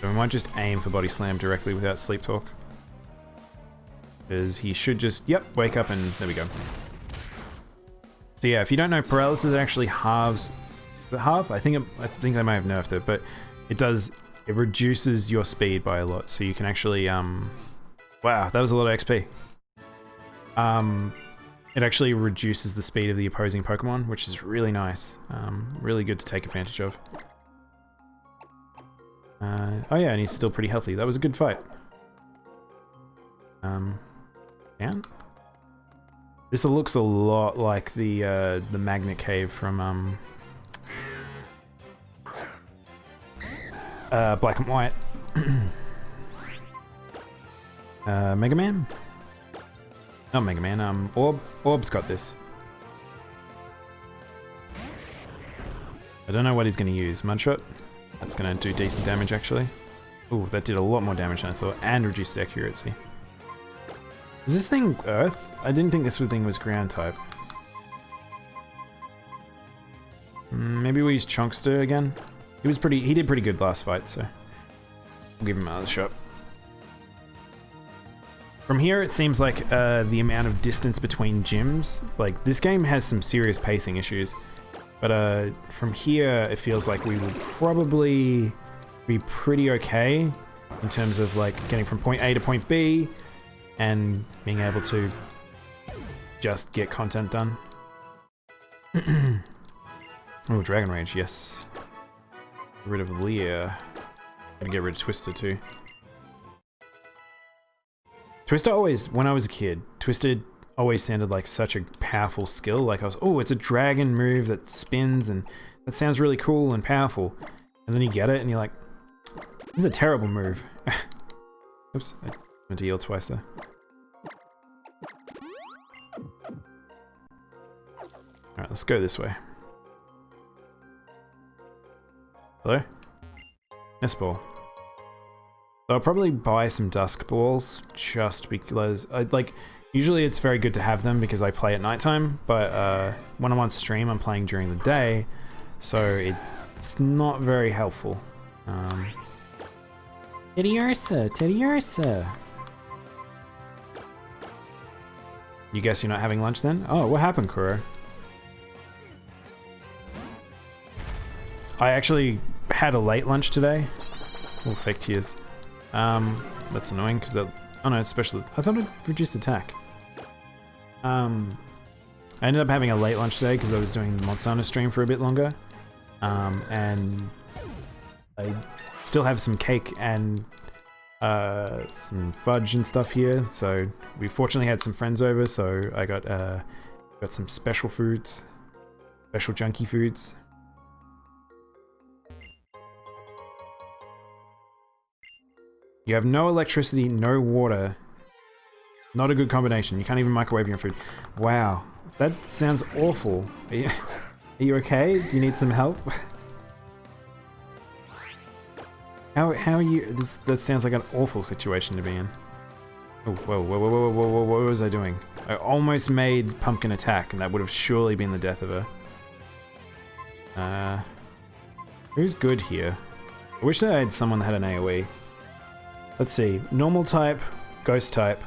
So we might just aim for body slam directly without sleep talk. Because he should just, yep, wake up and there we go. So yeah, if you don't know, paralysis actually halves, is it half? I think they might have nerfed it, but it reduces your speed by a lot. So you can actually, wow, that was a lot of XP. It actually reduces the speed of the opposing Pokemon, which is really nice. Really good to take advantage of. Oh yeah, and he's still pretty healthy. That was a good fight. Down? This looks a lot like the Magnet Cave from Black and White. Mega Man? Not Mega Man, Orb's got this. I don't know what he's going to use. Mudshot? That's going to do decent damage, actually. Ooh, that did a lot more damage than I thought, and reduced accuracy. Is this thing Earth? I didn't think this thing was ground type. Maybe we use Chunkster again? He did pretty good last fight, so we'll give him another shot. From here, it seems like the amount of distance between gyms, like this game has some serious pacing issues. But from here, it feels like we will probably be pretty okay in terms of like getting from point A to point B and being able to just get content done. Oh, Dragon Rage, yes. Get rid of Leer. Gonna get rid of Twister too. Twister always, when I was a kid, Twister always sounded like such a powerful skill. Like I was, oh, it's a dragon move that spins and that sounds really cool and powerful. And then you get it and you're like, this is a terrible move. Oops, I meant to yield twice there. Alright, let's go this way. Hello? Ball. So I'll probably buy some Dusk Balls just because usually it's very good to have them because I play at nighttime, but when I'm on stream I'm playing during the day, so it's not very helpful. Teddy-ursa. You guess you're not having lunch then? Oh, what happened, Kuro? I actually had a late lunch today. Oh, fake tears. That's annoying because that... Oh no, it's special. I thought it reduced attack. I ended up having a late lunch today because I was doing the Monster Hunter stream for a bit longer. And I still have some cake and some fudge and stuff here. So we fortunately had some friends over, so I got some special foods, special junky foods. You have no electricity, no water. Not a good combination. You can't even microwave your food. Wow, that sounds awful. Are you okay? Do you need some help? How are you? That sounds like an awful situation to be in. Oh, whoa, what was I doing? I almost made Pumpkin attack, and that would have surely been the death of her. Who's good here? I wish that I had someone that had an AoE. Let's see. Normal type, ghost type,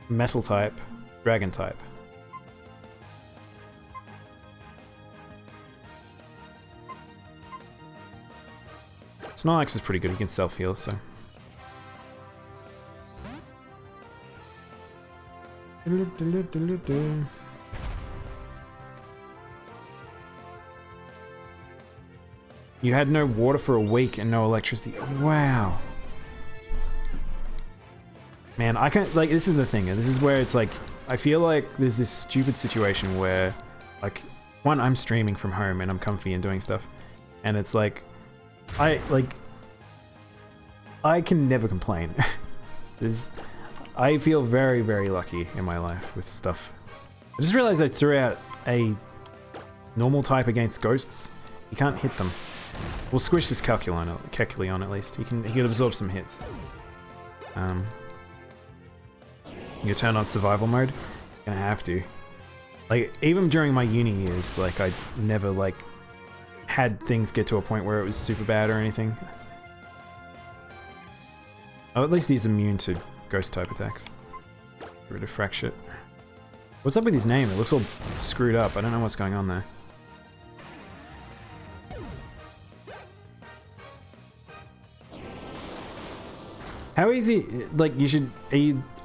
metal type, dragon type. Snorlax is pretty good, he can self-heal, so... You had no water for a week and no electricity. Wow. Man, I can't, like, this is the thing. This is where it's like, I feel like there's this stupid situation where, like, one, I'm streaming from home and I'm comfy and doing stuff. And it's like, I can never complain. I feel very, very lucky in my life with stuff. I just realized I threw out a normal type against ghosts. You can't hit them. We'll squish this Kecleon at least. He can absorb some hits. You turn on survival mode. You're gonna have to. Like, even during my uni years, like, I never, like, had things get to a point where it was super bad or anything. Oh, at least he's immune to ghost type attacks. Get rid of Fracture. What's up with his name? It looks all screwed up. I don't know what's going on there. How easy, like, you should,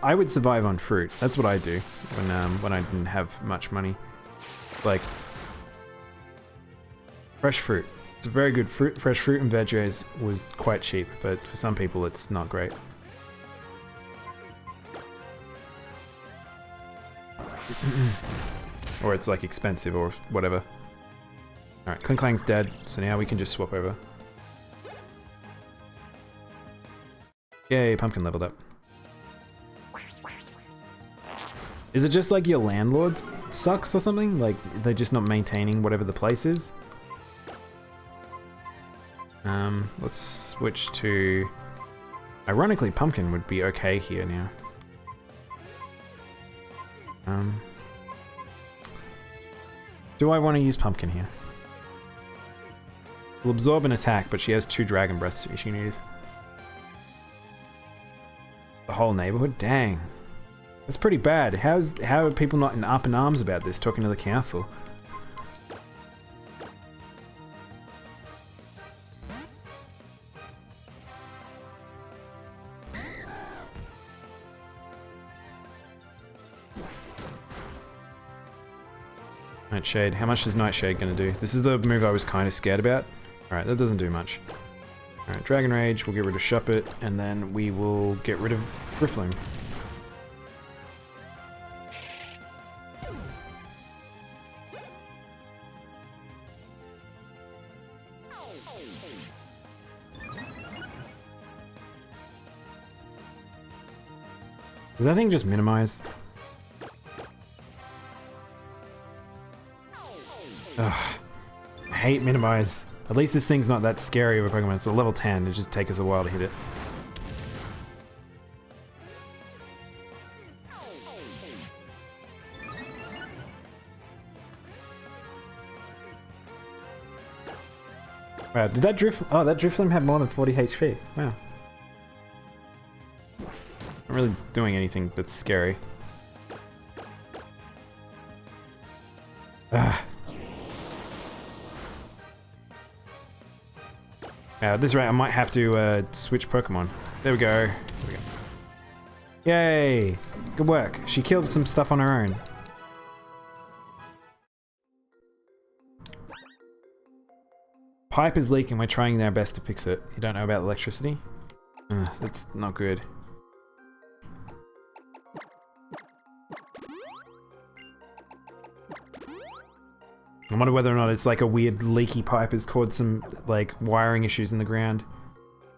I would survive on fruit. That's what I do when I didn't have much money. Like, fresh fruit. It's a very good fruit. Fresh fruit and veggies was quite cheap, but for some people it's not great. Or it's like expensive or whatever. Alright, Clinklang's dead, so now we can just swap over. Yay, Pumpkin leveled up. Is it just like your landlord sucks or something? Like, they're just not maintaining whatever the place is? Let's switch to... Ironically, Pumpkin would be okay here now. Do I want to use Pumpkin here? Will absorb an attack, but she has 2 Dragon Breaths she needs. The whole neighborhood? Dang. That's pretty bad. How are people not up in arms about this, talking to the council? Nightshade. How much is Nightshade going to do? This is the move I was kind of scared about. Alright, that doesn't do much. Alright, Dragon Rage, we'll get rid of Shuppet, and then we will get rid of Riffling. Does that thing just minimize? Ugh. I hate minimize. At least this thing's not that scary of a Pokemon. It's a level 10. It just takes us a while to hit it. Wow, did that Drift... Oh, that Drifloon had more than 40 HP. Wow. Not really doing anything that's scary. Ah. At this rate, I might have to switch Pokemon. There we go. There we go. Yay! Good work. She killed some stuff on her own. Pipe is leaking. We're trying our best to fix it. You don't know about electricity? That's not good. I wonder whether or not it's like a weird leaky pipe has caused some like wiring issues in the ground.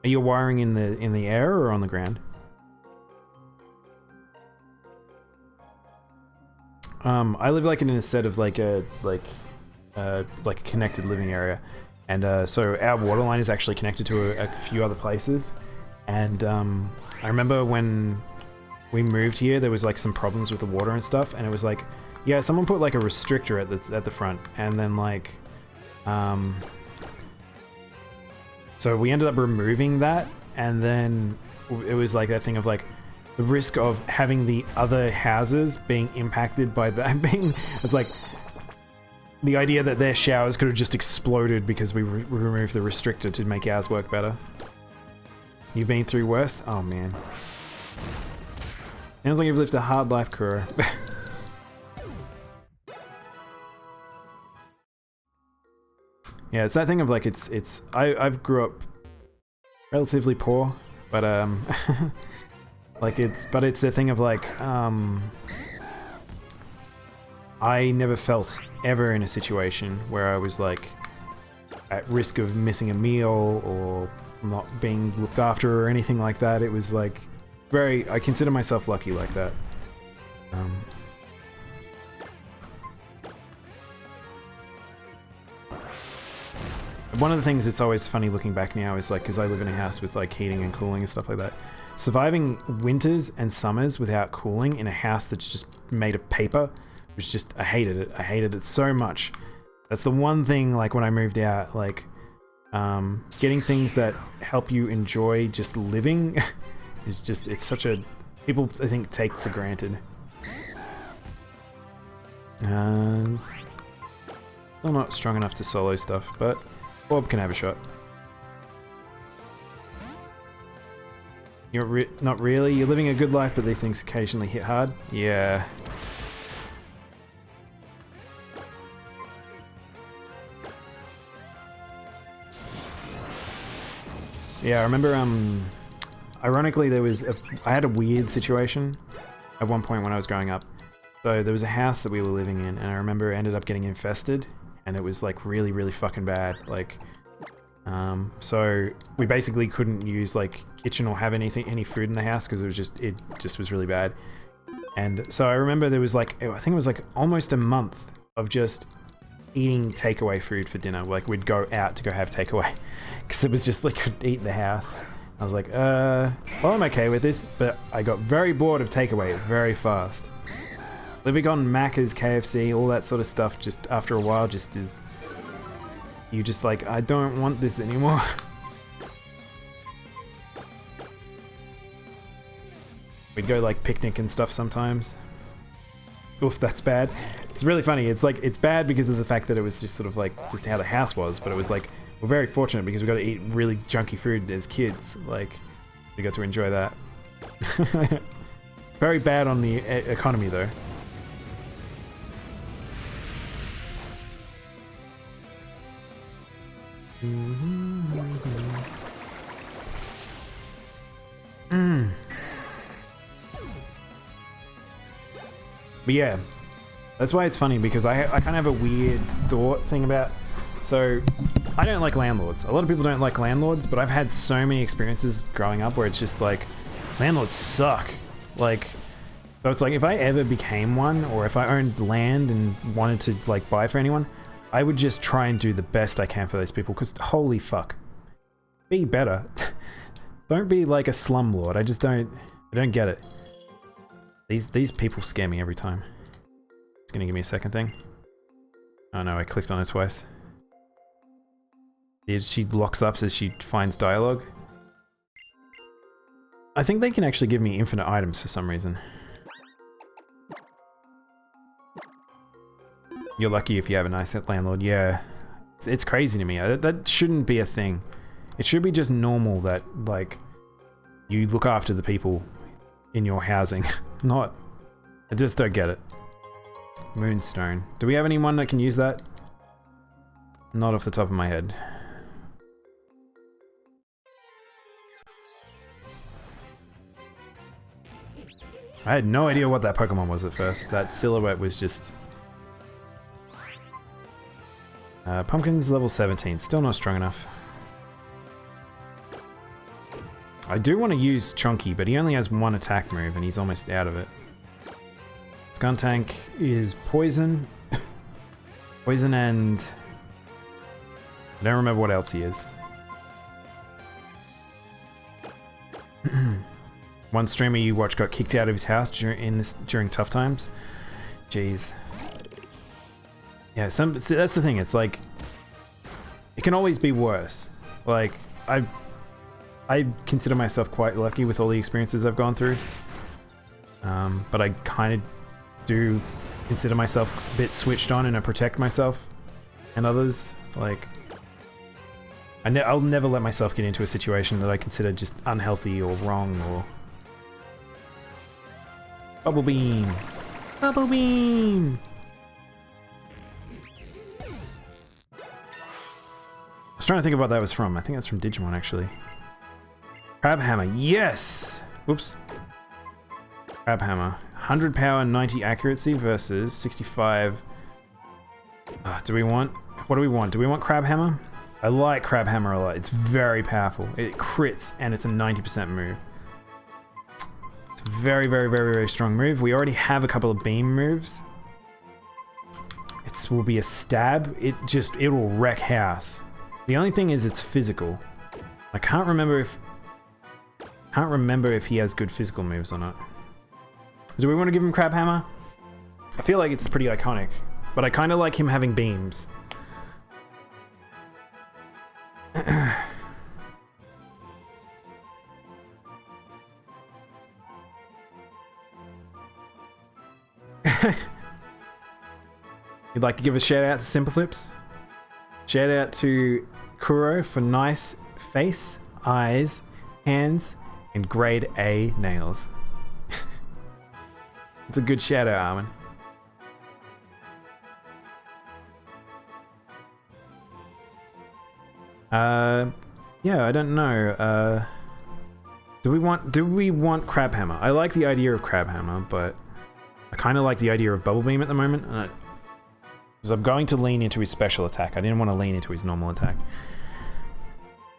Are you wiring in the air or on the ground? I live like in a set of like a connected living area, and so our water line is actually connected to a few other places. And I remember when we moved here, there was like some problems with the water and stuff, and it was like, yeah, someone put like a restrictor at the front, and then like, so we ended up removing that, and then it was like that thing of like the risk of having the other houses being impacted by that being, it's like the idea that their showers could have just exploded because we removed the restrictor to make ours work better. You've been through worse? Oh man. Sounds like you've lived a hard life, Kuro. Yeah, it's that thing of like I've grew up relatively poor, but like it's the thing of like I never felt ever in a situation where I was like at risk of missing a meal or not being looked after or anything like that. It was like I consider myself lucky like that. One of the things that's always funny looking back now is like, because I live in a house with like heating and cooling and stuff like that, surviving winters and summers without cooling in a house that's just made of paper was just, I hated it. I hated it so much. That's the one thing, like when I moved out, like getting things that help you enjoy just living is just, it's such a, people I think take for granted. Still not strong enough to solo stuff, but Bob can have a shot. You're not really. You're living a good life, but these things occasionally hit hard. Yeah. Yeah, I remember, ironically I had a weird situation at one point when I was growing up. So there was a house that we were living in, and I remember it ended up getting infested. And it was like really, really fucking bad. Like, so we basically couldn't use like kitchen or have any food in the house because it just was really bad. And so I remember there was like, I think it was like almost a month of just eating takeaway food for dinner. Like we'd go out to go have takeaway because it was just like couldn't eat in the house. I was like, well, I'm okay with this, but I got very bored of takeaway very fast. Living on Macca's, KFC, all that sort of stuff, just after a while, just is... You just like, I don't want this anymore. We'd go like picnic and stuff sometimes. Oof, that's bad. It's really funny. It's like, it's bad because of the fact that it was just sort of like, just how the house was, but it was like, we're very fortunate because we got to eat really junky food as kids. Like, we got to enjoy that. Very bad on the economy though. But yeah, that's why it's funny because I kind of have a weird thought thing about, so I don't like landlords. A lot of people don't like landlords, but I've had so many experiences growing up where it's just like, landlords suck. Like, so it's like if I ever became one or if I owned land and wanted to like buy for anyone, I would just try and do the best I can for those people, because holy fuck. Be better. Don't be like a slumlord. I don't get it. These people scare me every time. It's gonna give me a second thing. Oh no, I clicked on it twice. She locks up as she finds dialogue. I think they can actually give me infinite items for some reason. You're lucky if you have a nice landlord. Yeah. It's crazy to me. That shouldn't be a thing. It should be just normal that, like, you look after the people in your housing. Not... I just don't get it. Moonstone. Do we have anyone that can use that? Not off the top of my head. I had no idea what that Pokemon was at first. That silhouette was just... Pumpkin's level 17. Still not strong enough. I do want to use Chonky, but he only has one attack move and he's almost out of it. Skuntank is poison. Poison and... I don't remember what else he is. One streamer you watch got kicked out of his house during tough times. Jeez. Yeah, that's the thing. It's like it can always be worse. Like I consider myself quite lucky with all the experiences I've gone through. But I kind of do consider myself a bit switched on, and I protect myself and others. Like I'll never let myself get into a situation that I consider just unhealthy or wrong or... Bubble Beam! Bubble Beam! I was trying to think of what that was from. I think that's from Digimon, actually. Crab Hammer, yes! Whoops. Crab Hammer. 100 power, 90 accuracy versus 65... what do we want? Do we want Crab Hammer? I like Crab Hammer a lot. It's very powerful. It crits, and it's a 90% move. It's a very, very, very, very strong move. We already have a couple of beam moves. It will be a stab. It will wreck house. The only thing is it's physical. I can't remember if he has good physical moves or not. Do we want to give him Crab Hammer? I feel like it's pretty iconic, but I kind of like him having beams. You'd like to give a shout out to Simple Flips? Shout out to Kuro for nice face, eyes, hands, and grade A nails. It's a good shout out, Armin. Yeah, I don't know. Do we want Crab Hammer? I like the idea of Crab Hammer, but I kind of like the idea of Bubble Beam at the moment. Because I'm going to lean into his special attack. I didn't want to lean into his normal attack.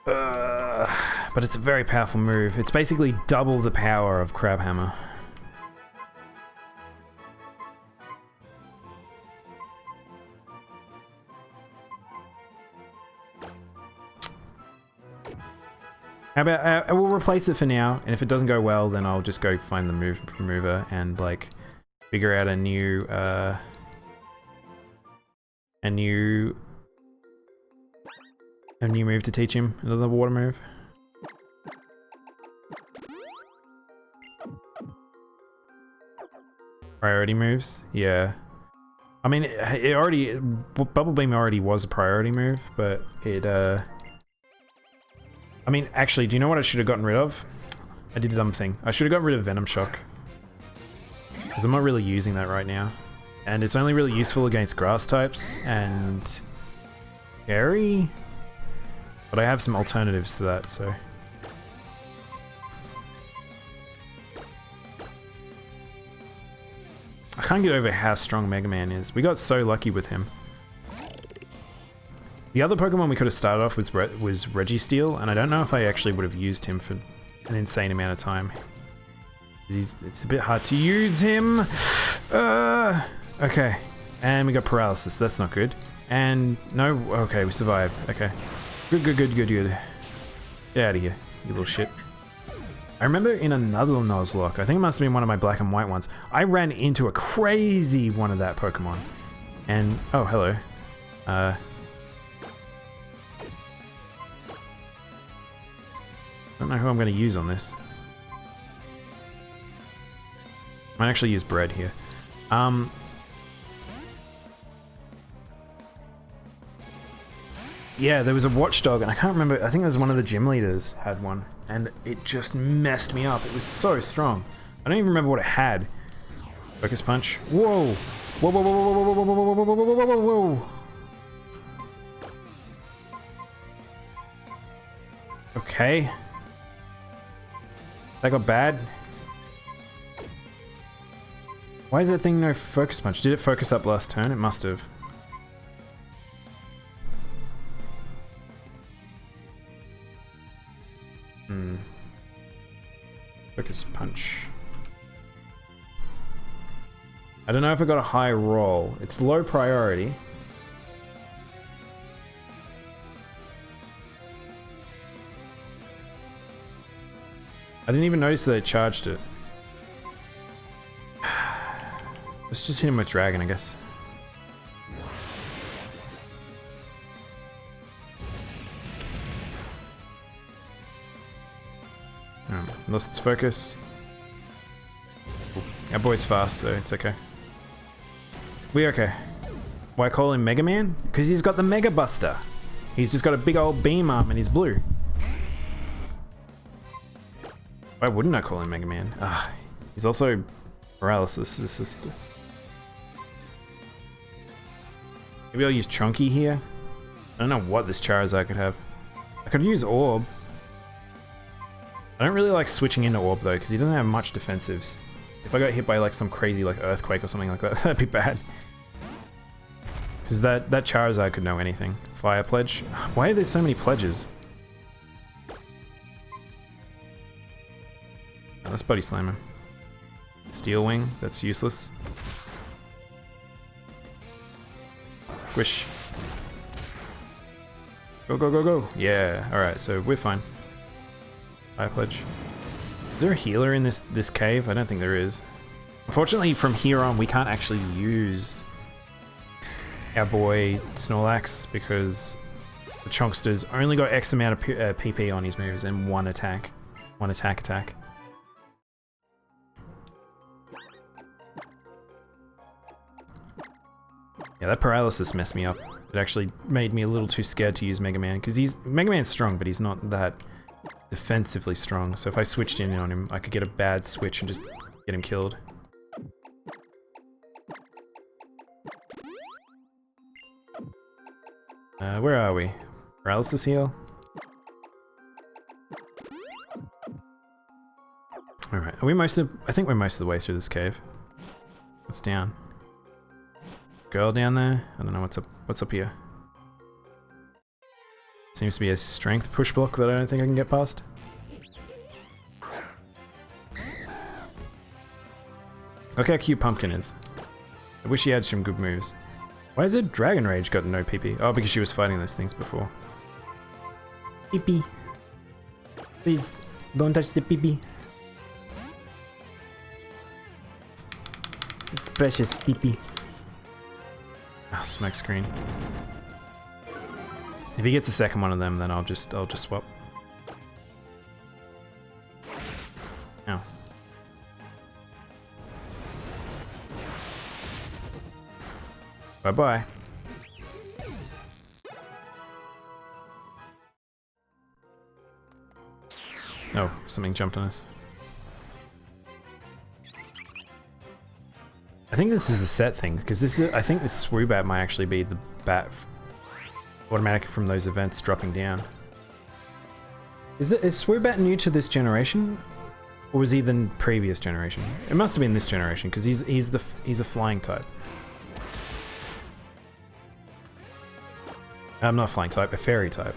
But it's a very powerful move. It's basically double the power of Crab Hammer. How about I will replace it for now, and if it doesn't go well, then I'll just go find the mover and like figure out a new move to teach him, another water move. Priority moves, yeah. I mean, Bubble Beam already was a priority move, but it I mean, actually, do you know what I should have gotten rid of? I did a dumb thing. I should have gotten rid of Venom Shock. Because I'm not really using that right now. And it's only really useful against grass types and Fairy. But I have some alternatives to that, so... I can't get over how strong Mega Man is. We got so lucky with him. The other Pokemon we could have started off with was Registeel, and I don't know if I actually would have used him for an insane amount of time. It's a bit hard to use him. Okay, and we got Paralysis. That's not good. And no, okay, we survived. Okay. Good, good, good, good, good. Get out of here, you little shit. I remember in another Nuzlocke, I think it must have been one of my black and white ones, I ran into a crazy one of that Pokemon. And, oh, hello. I don't know who I'm going to use on this. I might actually use bread here. Yeah, there was a watchdog, and I can't remember, I think it was one of the gym leaders had one, and it just messed me up. It was so strong. I don't even remember what it had. Focus punch. Whoa! Whoa, whoa, whoa, whoa, whoa, whoa, whoa, whoa, whoa, whoa, whoa, whoa, whoa. Okay. That got bad. Why is that thing no focus punch? Did it focus up last turn? It must have. Focus punch. I don't know if I got a high roll. It's low priority. I didn't even notice that it charged it. Let's just hit him with Dragon, I guess. Lost its focus. Our boy's fast, so it's okay. We okay. Why call him Mega Man? Because he's got the Mega Buster. He's just got a big old beam arm and he's blue. Why wouldn't I call him Mega Man? Ah, he's also paralysis. This is maybe I'll use Chunky here. I don't know what this Charizard could have. I could use Orb. I don't really like switching into Orb though, because he doesn't have much defensives. If I got hit by like some crazy like Earthquake or something like that, that'd be bad. Because that Charizard could know anything. Fire Pledge. Why are there so many pledges? Oh, let's Body Slam him. Steel Wing, that's useless. Squish. Go, go, go, go. Yeah, alright, so we're fine. Fire Pledge. Is there a healer in this cave? I don't think there is. Unfortunately, from here on, we can't actually use our boy Snorlax because the Chunkster's only got X amount of PP on his moves and one attack. One attack. Yeah, that paralysis messed me up. It actually made me a little too scared to use Mega Man because Mega Man's strong, but he's not that defensively strong. So if I switched in on him, I could get a bad switch and just get him killed. Where are we? Paralysis heal? Alright, are we I think we're most of the way through this cave. What's down? Girl down there? I don't know what's up here. Seems to be a strength push block that I don't think I can get past. Look how cute Pumpkin is. I wish he had some good moves. Why is it Dragon Rage got no PP? Oh, because she was fighting those things before. PP. Please, don't touch the PP. It's precious PP. Ah, smoke screen. If he gets a second one of them, then I'll just swap. Ow. Bye-bye. Oh, something jumped on us. I think this is a set thing, because I think this Swoobat might actually be the bat automatic from those events dropping down. Is Swoobat new to this generation? Or was he the previous generation? It must have been this generation, because he's a flying type. I'm not flying type, a fairy type.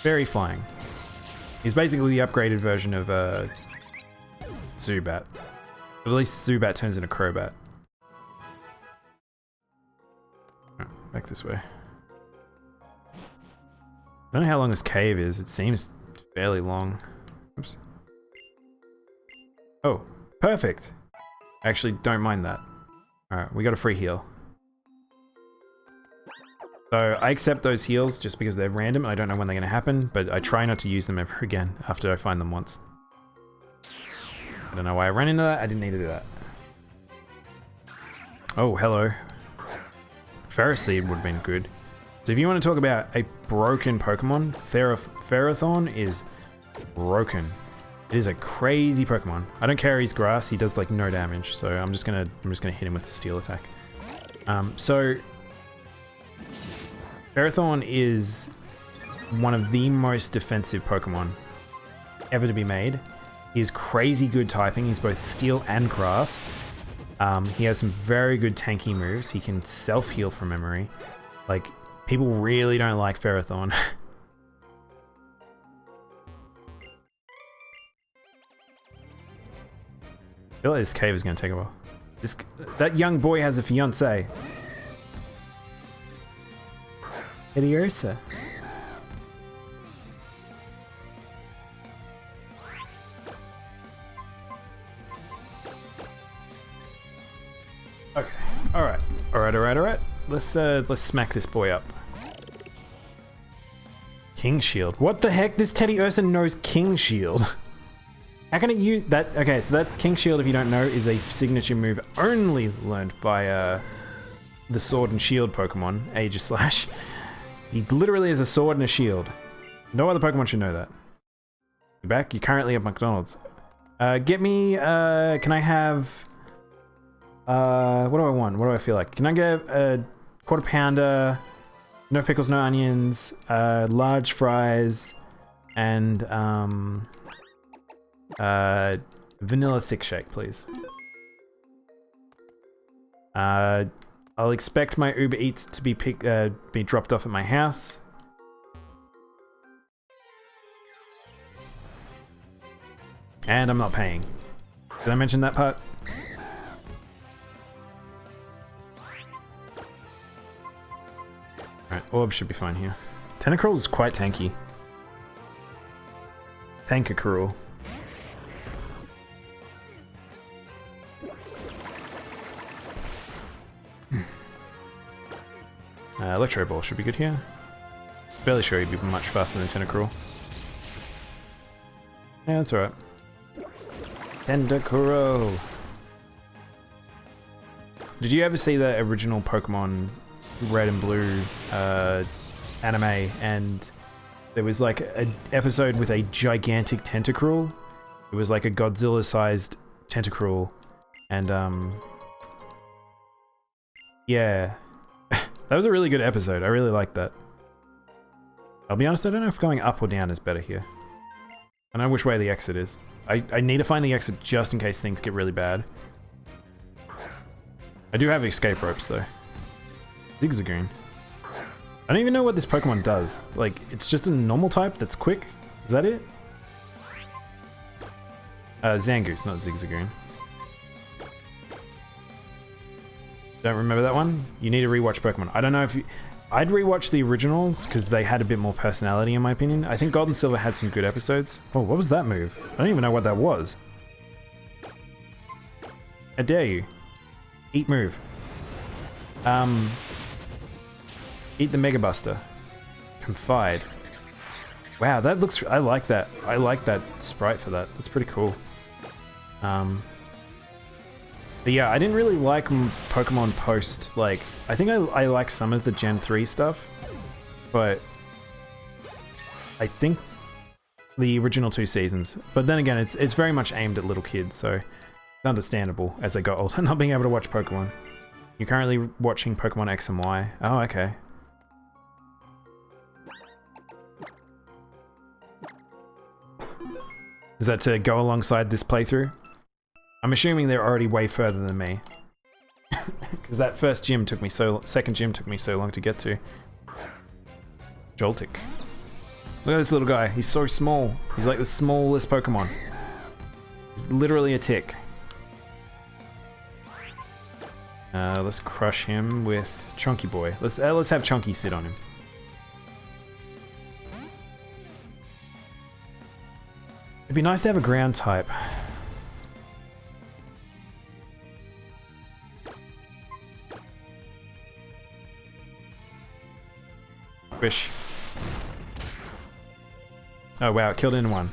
Fairy flying. He's basically the upgraded version of Zubat. But at least Zubat turns into Crobat. Oh, Back this way. I don't know how long this cave is. It seems fairly long. Oops. Oh, perfect. I actually don't mind that. Alright, we got a free heal. So I accept those heals just because they're random and I don't know when they're going to happen, but I try not to use them ever again after I find them once. I don't know why I ran into that. I didn't need to do that. Oh, hello. Ferris Seed would have been good. So if you want to talk about a broken Pokemon, Ferrothorn is broken. It is a crazy Pokemon. I don't care he's grass, he does like no damage, so I'm just gonna hit him with a steel attack. So Ferrothorn is one of the most defensive Pokemon ever to be made. He is crazy good typing, he's both steel and grass. He has some very good tanky moves. He can self-heal from memory. Like, people really don't like Ferrothorn. I feel like this cave is going to take a while. That young boy has a fiance. Idiosa. Okay. Alright. Let's smack this boy up. King Shield. What the heck? This Teddy Ursa knows King Shield. How can it use that? Okay, so that King Shield, if you don't know, is a signature move only learned by the Sword and Shield Pokemon, Aegislash. He literally has a sword and a shield. No other Pokemon should know that. You back? You're currently at McDonald's. Get me, can I have, what do I want? What do I feel like? Can I get a quarter pounder, no pickles, no onions, large fries, and, vanilla thick shake, please. I'll expect my Uber Eats to be dropped off at my house. And I'm not paying. Did I mention that part? Alright, Orb should be fine here. Tentacruel is quite tanky. Tankacruel. Electro Ball should be good here. Fairly sure he'd be much faster than Tentacruel. Yeah, that's alright. Tentacruel! Did you ever see the original Pokemon Red and Blue anime, and there was like an episode with a gigantic Tentacruel? It was like a Godzilla-sized Tentacruel, and yeah. That was a really good episode. I really liked that. I'll be honest, I don't know if going up or down is better here. I know which way the exit is. I need to find the exit just in case things get really bad. I do have escape ropes though. Zigzagoon. I don't even know what this Pokemon does. Like, it's just a normal type that's quick? Is that it? Zangoose, not Zigzagoon. Don't remember that one? You need to rewatch Pokemon. I don't know if you... I'd rewatch the originals because they had a bit more personality in my opinion. I think Gold and Silver had some good episodes. Oh, what was that move? I don't even know what that was. How dare you? Eat move. Eat the Mega Buster. Confide. Wow, that looks... I like that. I like that sprite for that. That's pretty cool. But yeah, I didn't really like Pokemon post, like, I think I like some of the Gen 3 stuff, but I think the original 2 seasons. But then again, it's very much aimed at little kids, so it's understandable as they got older not being able to watch Pokemon. You're currently watching Pokemon X and Y. Oh, okay. Is that to go alongside this playthrough? I'm assuming they're already way further than me. Because that first gym took me second gym took me so long to get to. Joltik. Look at this little guy, he's so small. He's like the smallest Pokemon. He's literally a tick. Let's crush him with Chunky Boy. Let's have Chunky sit on him. It'd be nice to have a ground type. Wish. Oh wow, it killed in one.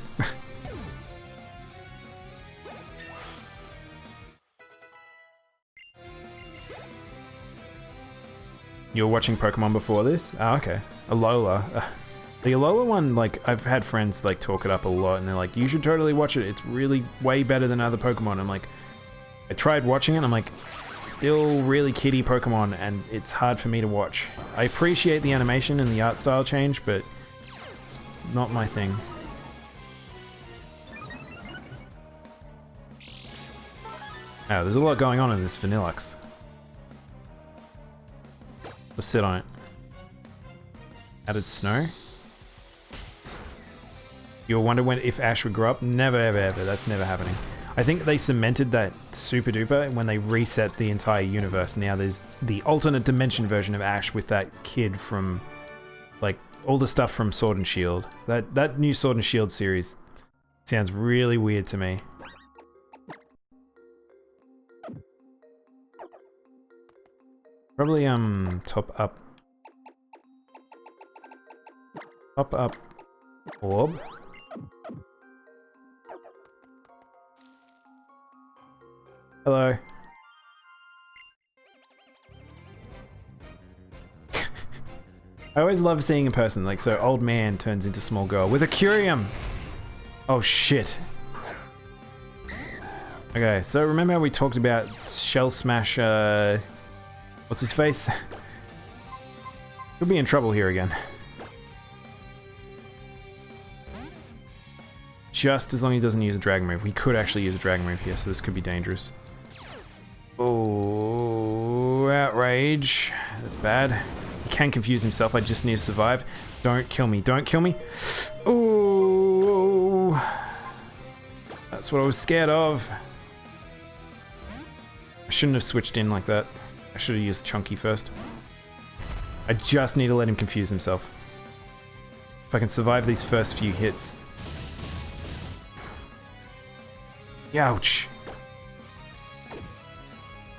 You were watching Pokemon before this? Oh, okay. Alola. The Alola one, like, I've had friends, like, talk it up a lot, and they're like, you should totally watch it. It's really way better than other Pokemon. I'm like, I tried watching it, and I'm like, it's still really kiddie Pokemon, and it's hard for me to watch. I appreciate the animation and the art style change, but it's not my thing. Oh, there's a lot going on in this Vanillux. Let's sit on it. Added snow. You'll wonder if Ash would grow up? Never, ever, ever. That's never happening. I think they cemented that super duper when they reset the entire universe. Now there's the alternate dimension version of Ash with that kid from, like, all the stuff from Sword and Shield. That new Sword and Shield series sounds really weird to me. Probably, top up orb. Hello. I always love seeing a person, like, so old man turns into small girl with a Curium! Oh shit. Okay, so remember how we talked about Shell Smash, what's his face? Could be in trouble here again. Just as long as he doesn't use a dragon move. We could actually use a dragon move here, so this could be dangerous. Oh, outrage. That's bad. He can confuse himself. I just need to survive. Don't kill me. Don't kill me. Oh, that's what I was scared of. I shouldn't have switched in like that. I should have used Chunky first. I just need to let him confuse himself. If I can survive these first few hits. Ouch.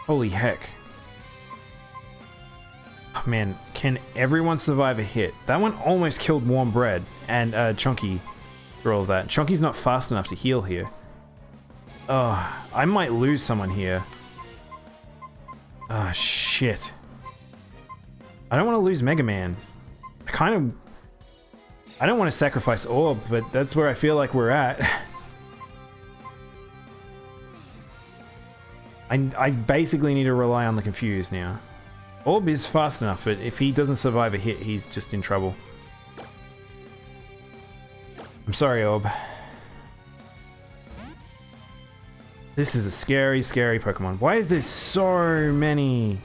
Holy heck. Oh, man, can everyone survive a hit? That one almost killed Warm Bread and Chunky for all of that. Chunky's not fast enough to heal here. Oh, I might lose someone here. Ah, shit. I don't want to lose Mega Man. I don't want to sacrifice Orb, but that's where I feel like we're at. I basically need to rely on the Confuse now. Orb is fast enough, but if he doesn't survive a hit, he's just in trouble. I'm sorry, Orb. This is a scary, scary Pokemon. Why is there so many?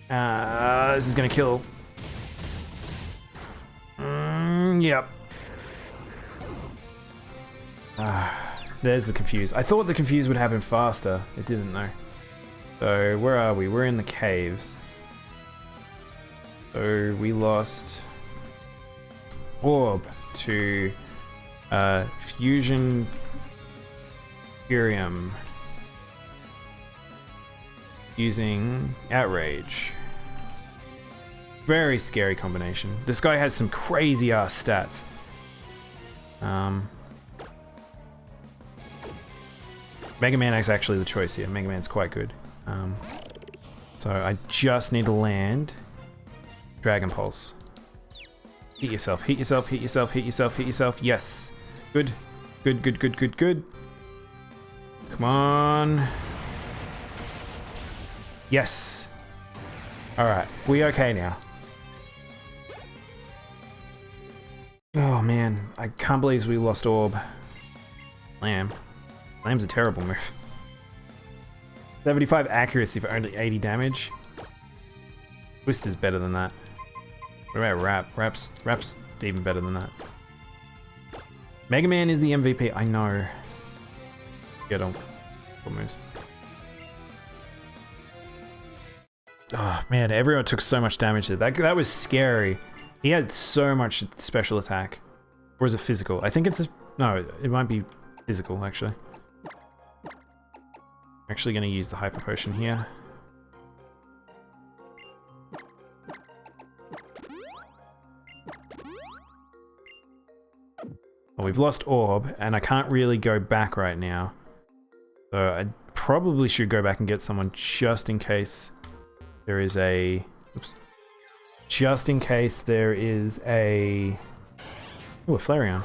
This is gonna kill. Yep. There's the Confuse. I thought the Confuse would happen faster. It didn't, though. So, where are we? We're in the caves. So, we lost Orb to Fusion Curium using Outrage. Very scary combination. This guy has some crazy ass stats. Mega Man is actually the choice here. Mega Man's quite good. So I just need to land Dragon Pulse. Hit yourself, hit yourself, hit yourself, hit yourself, hit yourself. Yes. Good. Good, good, good, good, good. Come on. Yes. Alright, we okay now. Oh man, I can't believe we lost Orb. Lamb. Lamb's a terrible move. 75 accuracy for only 80 damage. Twist is better than that. What about Rap? Rap's even better than that. Mega Man is the MVP. I know. Get on. What moves? Oh man, everyone took so much damage there. That was scary. He had so much special attack. Or is it physical? I think it's a... No, it might be physical, actually. I'm actually going to use the Hyper Potion here. Well, we've lost Orb, and I can't really go back right now. So I probably should go back and get someone just in case there is a... Oops. Just in case there is a... Ooh, a Flareon.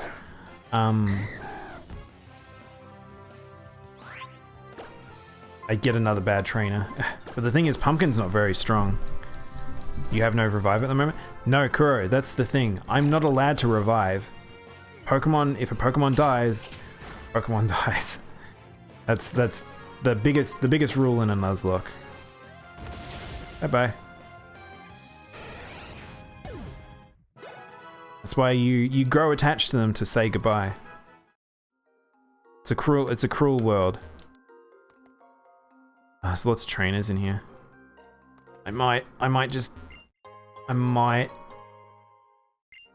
I get another bad trainer. But the thing is, Pumpkin's not very strong. You have no revive at the moment? No, Kuro, that's the thing. I'm not allowed to revive. Pokemon, if a Pokemon dies, Pokemon dies. That's the biggest rule in a Nuzlocke. Bye-bye. That's why you grow attached to them to say goodbye. It's a cruel world. There's lots of trainers in here. I might.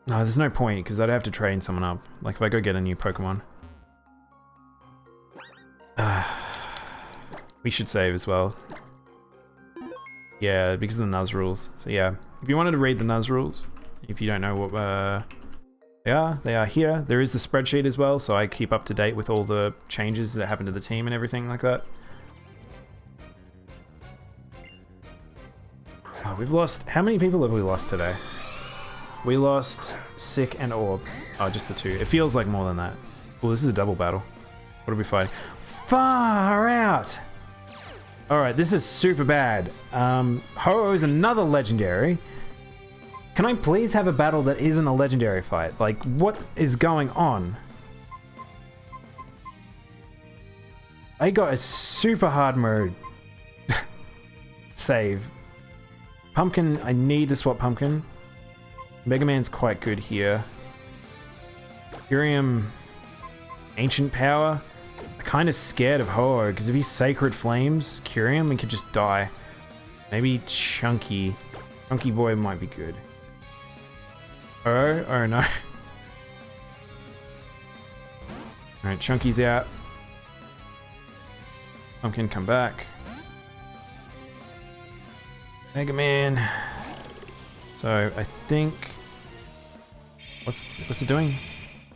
No, there's no point, because I'd have to train someone up. Like, if I go get a new Pokemon. We should save as well. Yeah, because of the Nuz rules. So yeah, if you wanted to read the Nuz rules, if you don't know what they are here. There is the spreadsheet as well, so I keep up to date with all the changes that happen to the team and everything like that. Oh, we've lost... How many people have we lost today? We lost Sick and Orb. Oh, just the two. It feels like more than that. Oh, this is a double battle. What are we fighting? Far out! Alright, this is super bad. Ho-Oh is another legendary. Can I please have a battle that isn't a legendary fight? Like, what is going on? I got a super hard mode save. Pumpkin, I need to swap Pumpkin. Mega Man's quite good here. Curium, Ancient Power. I'm kind of scared of Ho-Oh, because if he's Sacred Flames, Curium, he could just die. Maybe Chunky. Chunky Boy might be good. Oh no. Alright, Chunky's out. Pumpkin, come back. Mega Man. So, I think... What's it doing?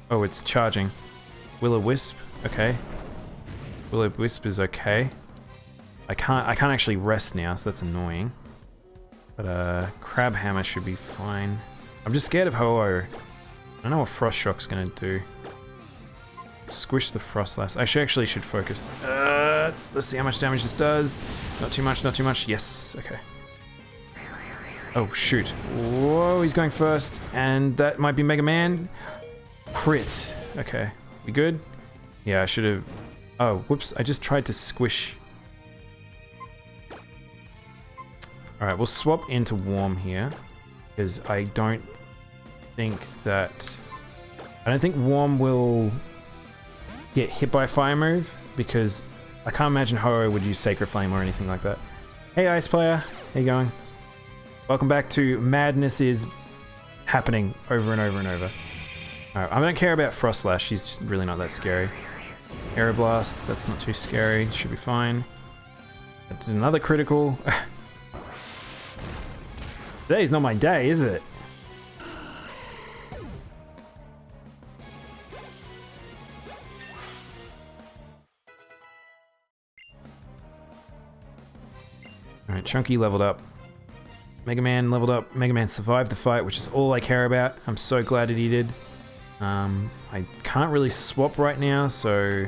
Oh, it's charging. Will-O-Wisp, okay. Will-O-Wisp is okay. I can't actually rest now, so that's annoying. But Crab Hammer should be fine. I'm just scared of Ho-Oh. I don't know what Frost Shock's gonna do. Squish the Frostlass. I actually should focus. Let's see how much damage this does. Not too much, not too much. Yes, okay. Oh, shoot. Whoa, he's going first. And that might be Mega Man. Crit. Okay. We good? Yeah, I should have... Oh, whoops. I just tried to squish. Alright, we'll swap into Warm here. Because I don't think Warm will get hit by Fire Move. Because I can't imagine Ho-Oh would use Sacred Flame or anything like that. Hey, Ice Player. How you going? Welcome back to Madness is happening over and over and over. Alright, I don't care about Frostlash, she's really not that scary. Aeroblast, that's not too scary, should be fine. That did another critical. Today's not my day, is it? Alright, Chunky leveled up. Mega Man leveled up. Mega Man survived the fight, which is all I care about. I'm so glad that he did. I can't really swap right now, so...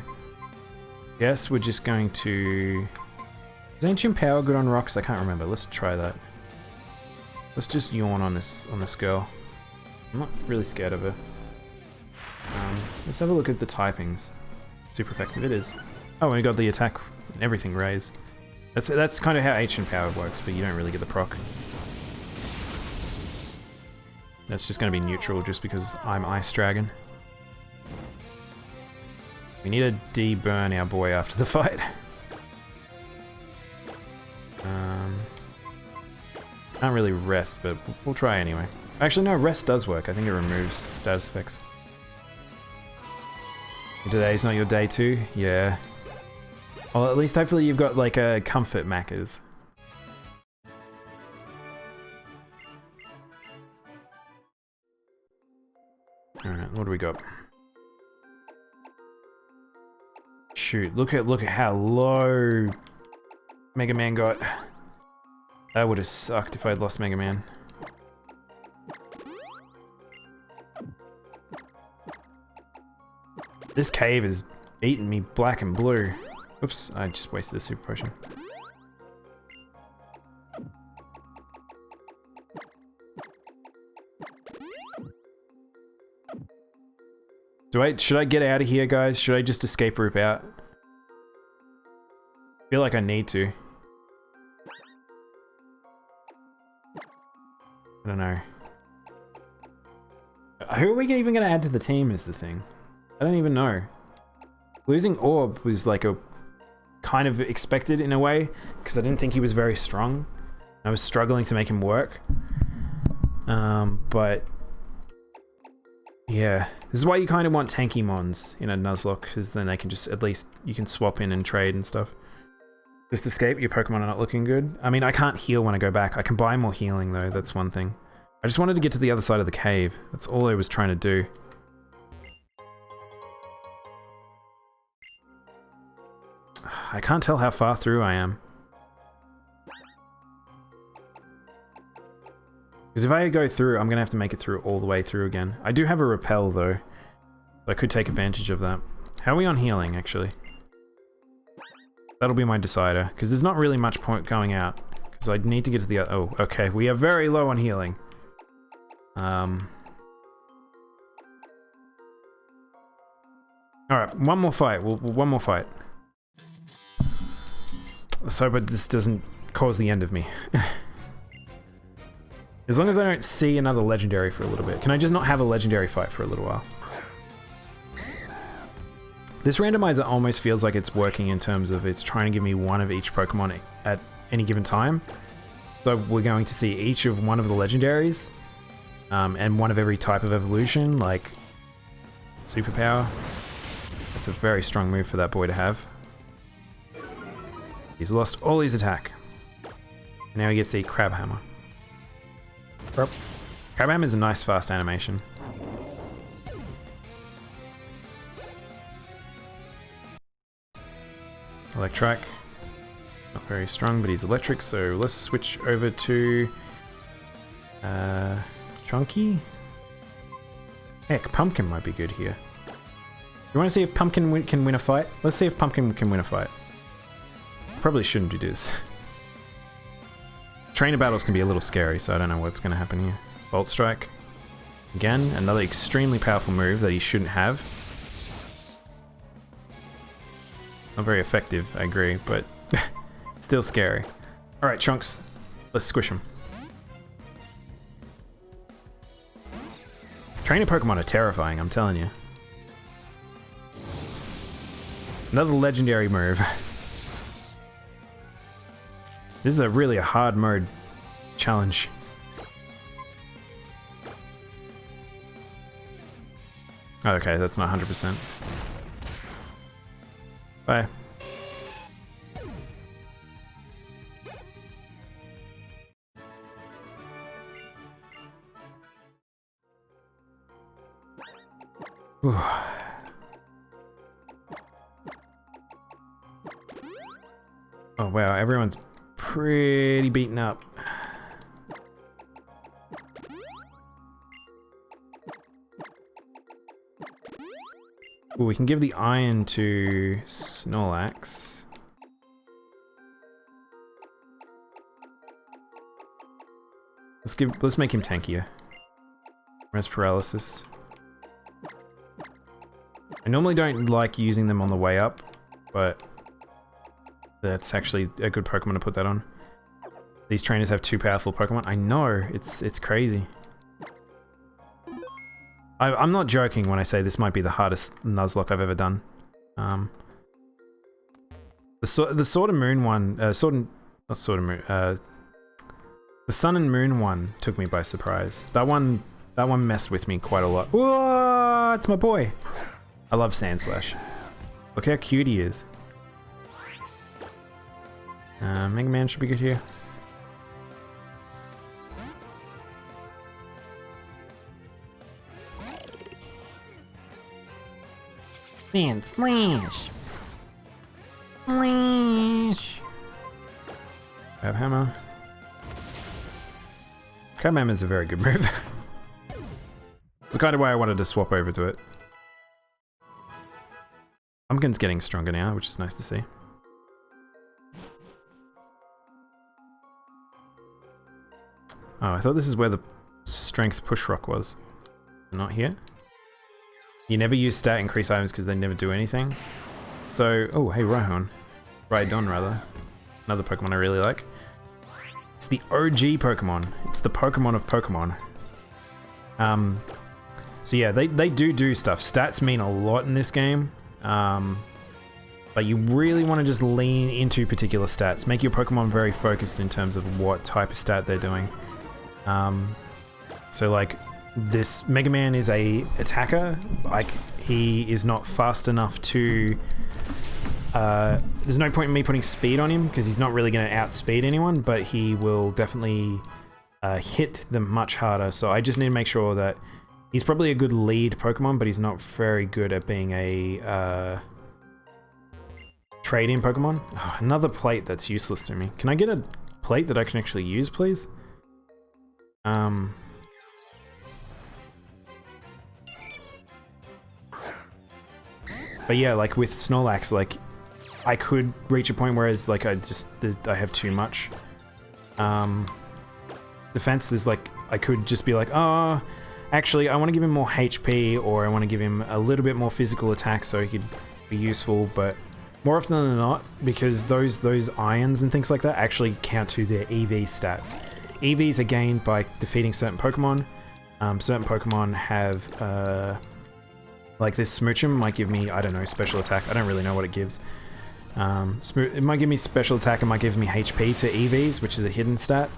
Guess we're just going to... Is Ancient Power good on rocks? I can't remember. Let's try that. Let's just yawn on this girl. I'm not really scared of her. Let's have a look at the typings. Super effective it is. Oh, and we got the attack and everything raised. That's kind of how Ancient Power works, but you don't really get the proc. That's just going to be neutral just because I'm Ice Dragon. We need to de-burn our boy after the fight. Can't really rest, but we'll try anyway. Actually, no, rest does work. I think it removes status effects. Today's not your day too? Yeah. Well, at least hopefully you've got like a comfort Macca's. Alright, what do we got? Shoot, look at how low Mega Man got. That would have sucked if I'd lost Mega Man. This cave is beating me black and blue. Oops, I just wasted a super potion. Should I get out of here, guys? Should I just escape route out? I feel like I need to. I don't know. Who are we even going to add to the team is the thing. I don't even know. Losing Orb was like a kind of expected in a way, because I didn't think he was very strong. I was struggling to make him work. But yeah, this is why you kind of want tanky mons in a Nuzlocke, because then they can just, at least you can swap in and trade and stuff. Just escape, your Pokemon are not looking good. I mean, I can't heal when I go back. I can buy more healing though, that's one thing. I just wanted to get to the other side of the cave. That's all I was trying to do. I can't tell how far through I am. Because if I go through, I'm going to have to make it through all the way through again. I do have a repel though. So I could take advantage of that. How are we on healing actually? That'll be my decider. Because there's not really much point going out. Because I need to get to the other... Oh, okay. We are very low on healing. Alright, one more fight. One more fight. Let's hope this doesn't cause the end of me. As long as I don't see another legendary for a little bit. Can I just not have a legendary fight for a little while? This randomizer almost feels like it's working in terms of it's trying to give me one of each Pokemon at any given time. So we're going to see each of one of the legendaries. And one of every type of evolution, like superpower. That's a very strong move for that boy to have. He's lost all his attack. And now he gets the Crab Hammer. Crab Hammer is a nice fast animation. Electric. Not very strong, but he's electric, so let's switch over to Chunky? Heck, Pumpkin might be good here. You want to see if Pumpkin can win a fight? Let's see if Pumpkin can win a fight. Probably shouldn't do this. Trainer battles can be a little scary, so I don't know what's going to happen here. Bolt Strike. Again, another extremely powerful move that he shouldn't have. Not very effective, I agree, but still scary. Alright, Chunks. Let's squish him. Trainer Pokemon are terrifying, I'm telling you. Another legendary move. This is really a hard mode challenge. Okay, that's not 100%. Bye. Whew. Oh wow, everyone's pretty beaten up. Ooh, we can give the iron to Snorlax. Let's make him tankier. Rest paralysis. I normally don't like using them on the way up, but that's actually a good Pokemon to put that on. These trainers have 2 powerful Pokemon. I know, it's crazy. I'm not joking when I say this might be the hardest Nuzlocke I've ever done. The Sword and Moon one, the The Sun and Moon one took me by surprise. That one messed with me quite a lot. Whoa, it's my boy. I love Sandslash. Look how cute he is. Mega Man should be good here. Sandslash. Slash. Crab Hammer. Crab Hammer is a very good move. It's kind of why I wanted to swap over to it. Pumpkin's getting stronger now, which is nice to see. Oh, I thought this is where the strength push rock was. Not here. You never use stat increase items because they never do anything. So, oh, hey, Rhyhorn. Rhydon, rather. Another Pokemon I really like. It's the OG Pokemon. It's the Pokemon of Pokemon. So yeah, they do stuff. Stats mean a lot in this game. But you really want to just lean into particular stats. Make your Pokemon very focused in terms of what type of stat they're doing. So like, this Mega Man is a attacker. Like, he is not fast enough to... there's no point in me putting speed on him because he's not really going to outspeed anyone, but he will definitely hit them much harder. So I just need to make sure that he's probably a good lead Pokemon, but he's not very good at being a trade-in Pokemon. Oh, another plate that's useless to me. Can I get a plate that I can actually use, please? But yeah, like with Snorlax, like I could reach a point where it's like I have too much defense. There's like, I could just be like, oh, actually I want to give him more HP, or I want to give him a little bit more physical attack so he could be useful. But more often than not, because those irons and things like that actually count to their EV stats. EVs are gained by defeating certain Pokemon. Certain Pokemon have like this Smoochum might give me, I don't know, special attack. I don't really know what it gives. It might give me special attack, it might give me HP to EVs, which is a hidden stat.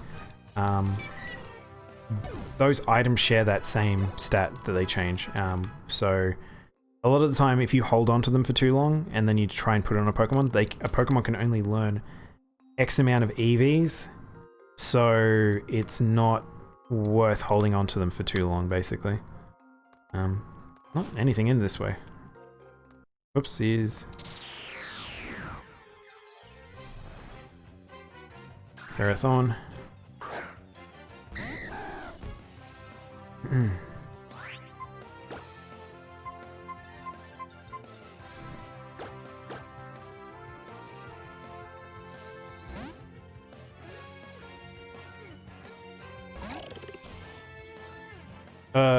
Those items share that same stat that they change. So a lot of the time, if you hold on to them for too long and then you try and put it on a Pokemon, a Pokemon can only learn X amount of EVs. So it's not worth holding on to them for too long, basically. Not anything in this way. Whoopsies. Ferrothorn.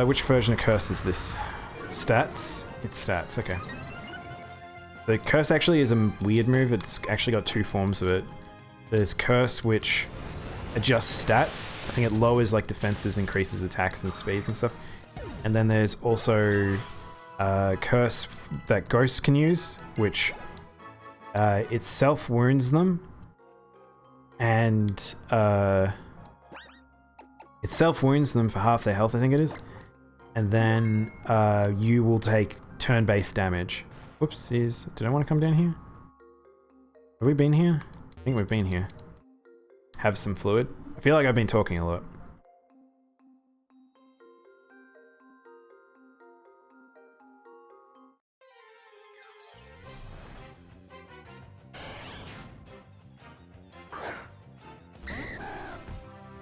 Which version of Curse is this? Stats? It's stats, okay. The Curse actually is a weird move. It's actually got two forms of it. There's Curse, which adjusts stats. I think it lowers like defenses, increases attacks and speeds and stuff. And then there's also Curse that Ghosts can use, which it self-wounds them. And it self-wounds them for half their health, I think it is. And then you will take turn-based damage. Whoopsies. Did I want to come down here? Have we been here? I think we've been here. Have some fluid. I feel like I've been talking a lot.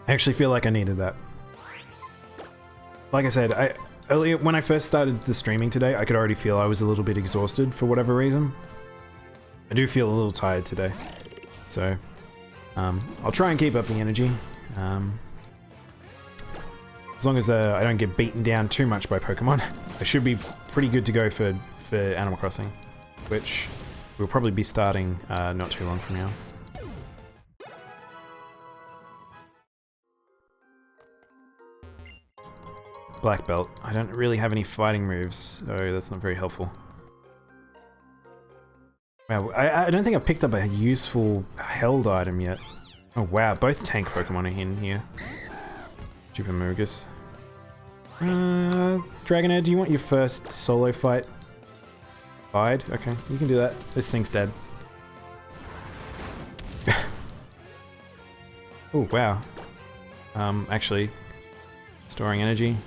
I actually feel like I needed that. Like I said, earlier when I first started the streaming today, I could already feel I was a little bit exhausted for whatever reason. I do feel a little tired today. So, I'll try and keep up the energy. As long as I don't get beaten down too much by Pokemon, I should be pretty good to go for Animal Crossing, which we'll probably be starting not too long from now. Black Belt. I don't really have any fighting moves, so that's not very helpful. Wow, I don't think I've picked up a useful held item yet. Oh wow, both tank Pokemon are in here. Stupid Mugus. Dragonair, do you want your first solo fight? Bide? Okay, you can do that. This thing's dead. Oh wow. Actually, storing energy.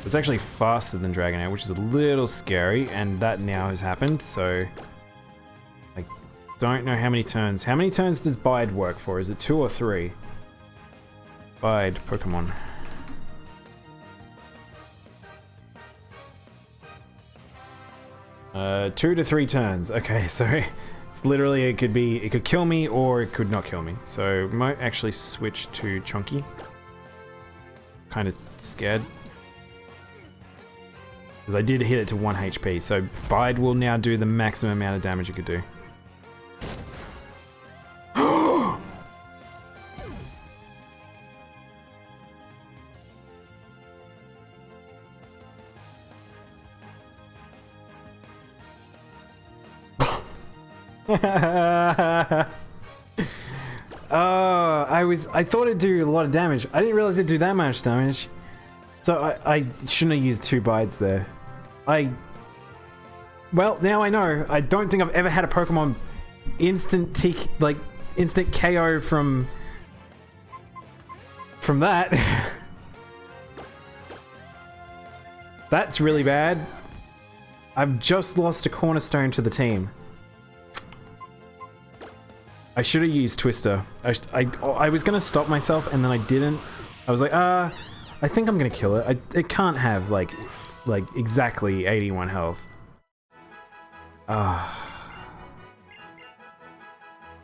It's actually faster than Dragonair, which is a little scary, and that now has happened, so... I don't know how many turns. How many turns does Bide work for? Is it 2 or 3? Bide Pokemon. Two to 3 turns. Okay, so it's literally, it could kill me or it could not kill me. So we might actually switch to Chunky. Kind of scared. Because I did hit it to 1 HP, so Bide will now do the maximum amount of damage it could do. I thought it'd do a lot of damage. I didn't realize it'd do that much damage. So I shouldn't have used 2 Bides there. Well, now I know. I don't think I've ever had a Pokemon instant KO from that. That's really bad. I've just lost a cornerstone to the team. I should have used Twister. I was gonna stop myself and then I didn't. I was like, I think I'm gonna kill it. It can't have like exactly 81 health. No,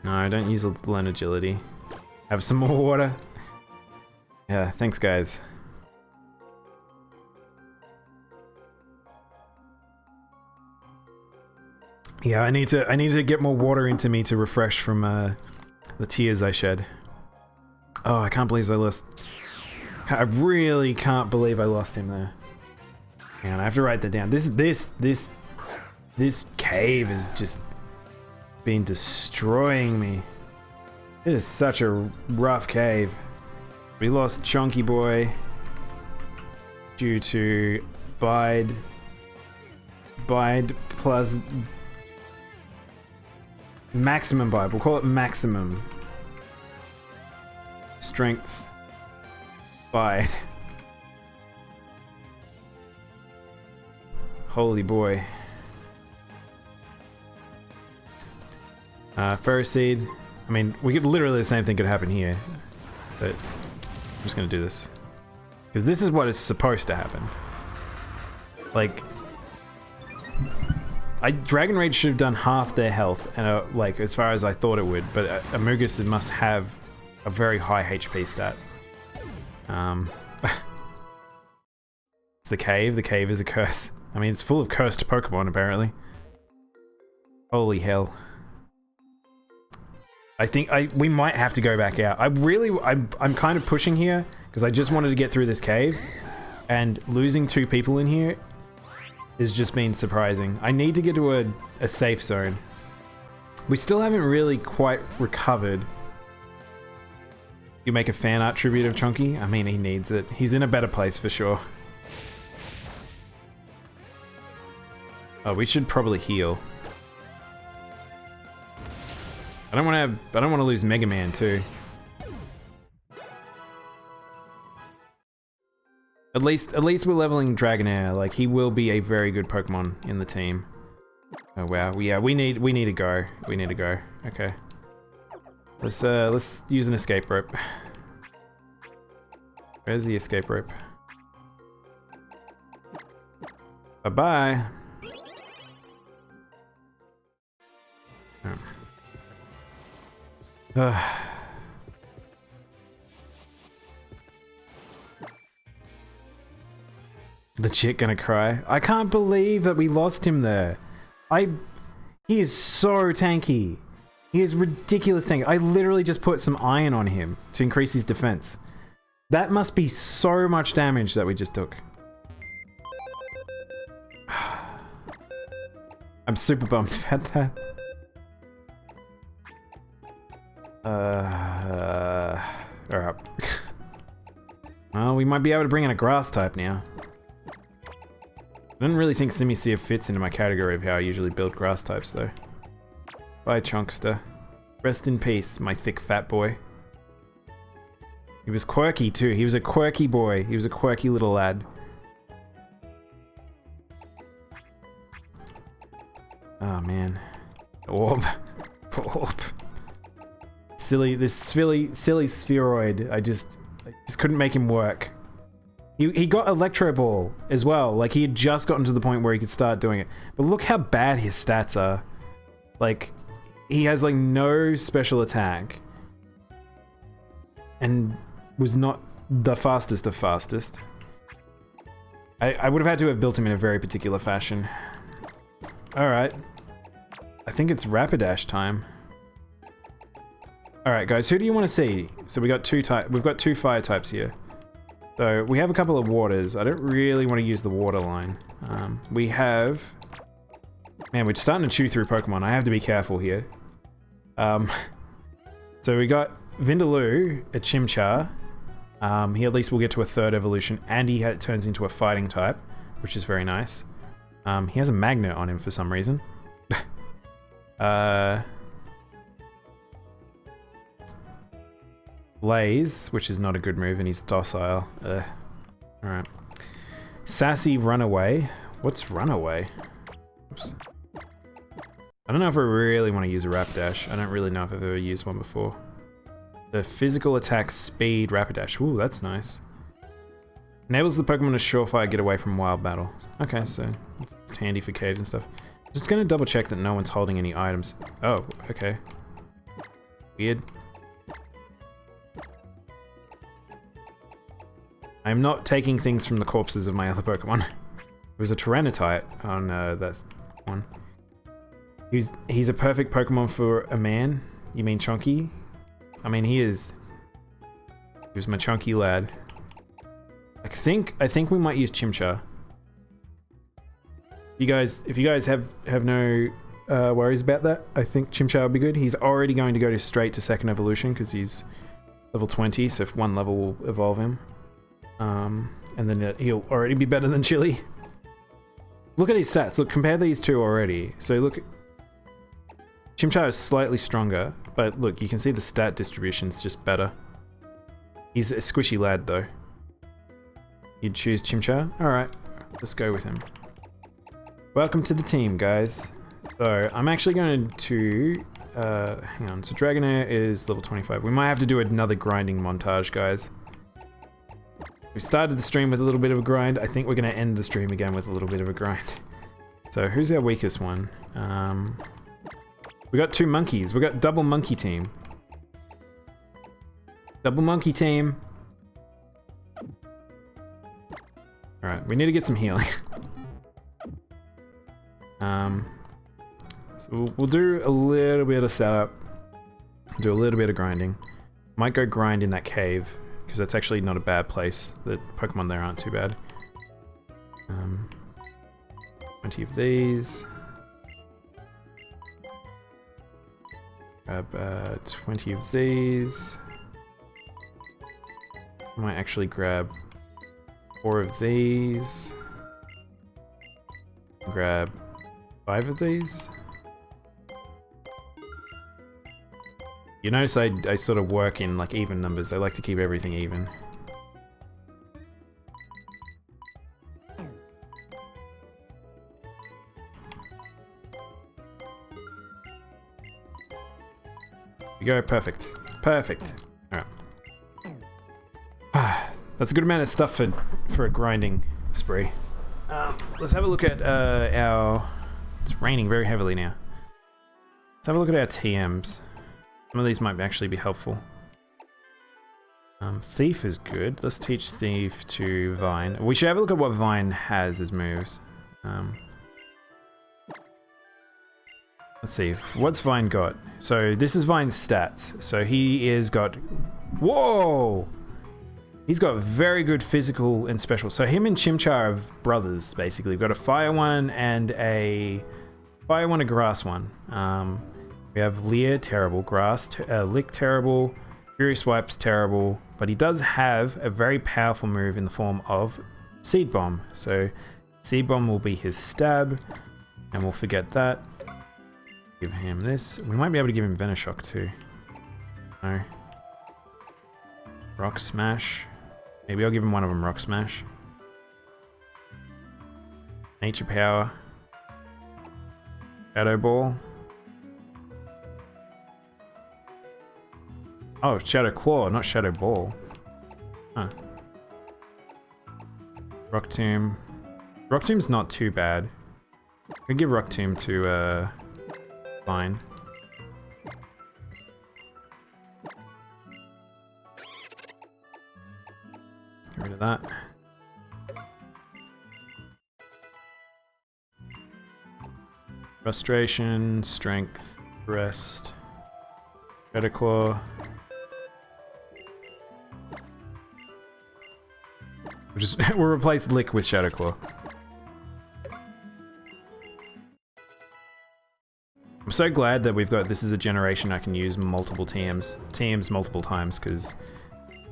I don't use learn agility. Have some more water. Yeah, thanks guys. Yeah, I need to get more water into me to refresh from the tears I shed. Oh, I can't believe I lost. I really can't believe I lost him there. Man, I have to write that down. This cave has just been destroying me. It is such a rough cave. We lost Chunky Boy due to Bide plus maximum Bide. We'll call it maximum strength Bide. Holy boy. Ferroseed. I mean, literally the same thing could happen here. But I'm just gonna do this. Because this is what is supposed to happen. Like, Dragon Rage should have done half their health, and like, as far as I thought it would, but Amogus must have a very high HP stat. It's the cave. The cave is a curse. I mean, it's full of cursed Pokemon, apparently. Holy hell. I think we might have to go back out. I'm kind of pushing here, because I just wanted to get through this cave, and losing 2 people in here has just been surprising. I need to get to a safe zone. We still haven't really quite recovered. You make a fan art tribute of Chunky? I mean, he needs it. He's in a better place for sure. Oh, we should probably heal. I don't want to lose Mega Man too. At least we're leveling Dragonair. Like, he will be a very good Pokemon in the team. Oh wow, yeah, we need to go. We need to go. Okay. Let's use an escape rope. Where's the escape rope? Bye-bye. Oh. Legit gonna cry. I can't believe that we lost him there. He is so tanky. He is ridiculous tanky. I literally just put some iron on him to increase his defense. That must be so much damage that we just took. I'm super bummed about that. Alright. Well, we might be able to bring in a grass type now. I don't really think Simisear fits into my category of how I usually build grass types, though. Bye, Chunkster. Rest in peace, my thick fat boy. He was quirky, too. He was a quirky boy. He was a quirky little lad. Oh, man. Orb. Orb. This silly spheroid. I just couldn't make him work. He got Electro Ball as well. Like, he had just gotten to the point where he could start doing it. But look how bad his stats are. Like, he has, like, no special attack. And was not the fastest of fastest. I would have had to have built him in a very particular fashion. Alright. I think it's Rapidash time. Alright, guys, who do you want to see? So we've got two fire types here. So we have a couple of waters. I don't really want to use the water line. We have... Man, we're starting to chew through Pokemon. I have to be careful here. So we got Vindaloo, a Chimchar. He at least will get to a 3rd evolution, and he turns into a fighting type, which is very nice. He has a magnet on him for some reason. Blaze, which is not a good move, and he's docile. Alright. Sassy Runaway. What's Runaway? Oops. I don't know if I really want to use a Rapidash. I don't really know if I've ever used one before. The physical attack speed Rapidash. Ooh, that's nice. Enables the Pokemon to surefire get away from wild battle. Okay, so it's handy for caves and stuff. Just gonna double check that no one's holding any items. Oh, okay. Weird. I'm not taking things from the corpses of my other Pokemon. There was a Tyranitar on that one. He's a perfect Pokemon for a man. You mean Chunky? I mean, he is. He was my chunky lad. I think we might use Chimchar. If you guys have no worries about that, I think Chimchar would be good. He's already going to go straight to 2nd evolution because he's level 20, so if 1 level will evolve him. And then he'll already be better than Chili. Look at his stats. Look, compare these two already. So look, Chimchar is slightly stronger, but look, you can see the stat distribution's just better. He's a squishy lad, though. You'd choose Chimchar? Alright, let's go with him. Welcome to the team, guys. So, I'm actually going to... hang on, so Dragonair is level 25. We might have to do another grinding montage, guys. We started the stream with a little bit of a grind. I think we're going to end the stream again with a little bit of a grind. So, who's our weakest one? We got 2 monkeys. We got double monkey team. Double monkey team. Alright, we need to get some healing. So we'll do a little bit of setup. Do a little bit of grinding. Might go grind in that cave, because that's actually not a bad place. The Pokemon there aren't too bad. 20 of these. Grab 20 of these. Might actually grab 4 of these. Grab 5 of these. You notice I sort of work in like even numbers. I like to keep everything even. You go, perfect. Perfect. Alright. That's a good amount of stuff for a grinding spree. Let's have a look at our... It's raining very heavily now. Let's have a look at our TMs. Some of these might actually be helpful. Thief is good. Let's teach Thief to Vine. We should have a look at what Vine has as moves. Let's see. What's Vine got? So this is Vine's stats. So he is got... Whoa! He's got very good physical and special. So him and Chimchar are brothers, basically. We've got a fire one and a... Fire one, a grass one. We have Leer, terrible. Grass, Lick, terrible. Fury Swipe's terrible. But he does have a very powerful move in the form of Seed Bomb. So Seed Bomb will be his stab. And we'll forget that. Give him this. We might be able to give him Venoshock too. No. Rock Smash. Maybe I'll give him one of them Rock Smash. Nature Power. Shadow Ball. Oh, Shadow Claw, not Shadow Ball. Huh. Rock Tomb. Rock Tomb's not too bad. I give Rock Tomb to, Vine. Get rid of that. Frustration, Strength, Rest. Shadow Claw. We'll replace Lick with Shadow Claw. I'm so glad that we've got this is a generation I can use multiple TMs multiple times, because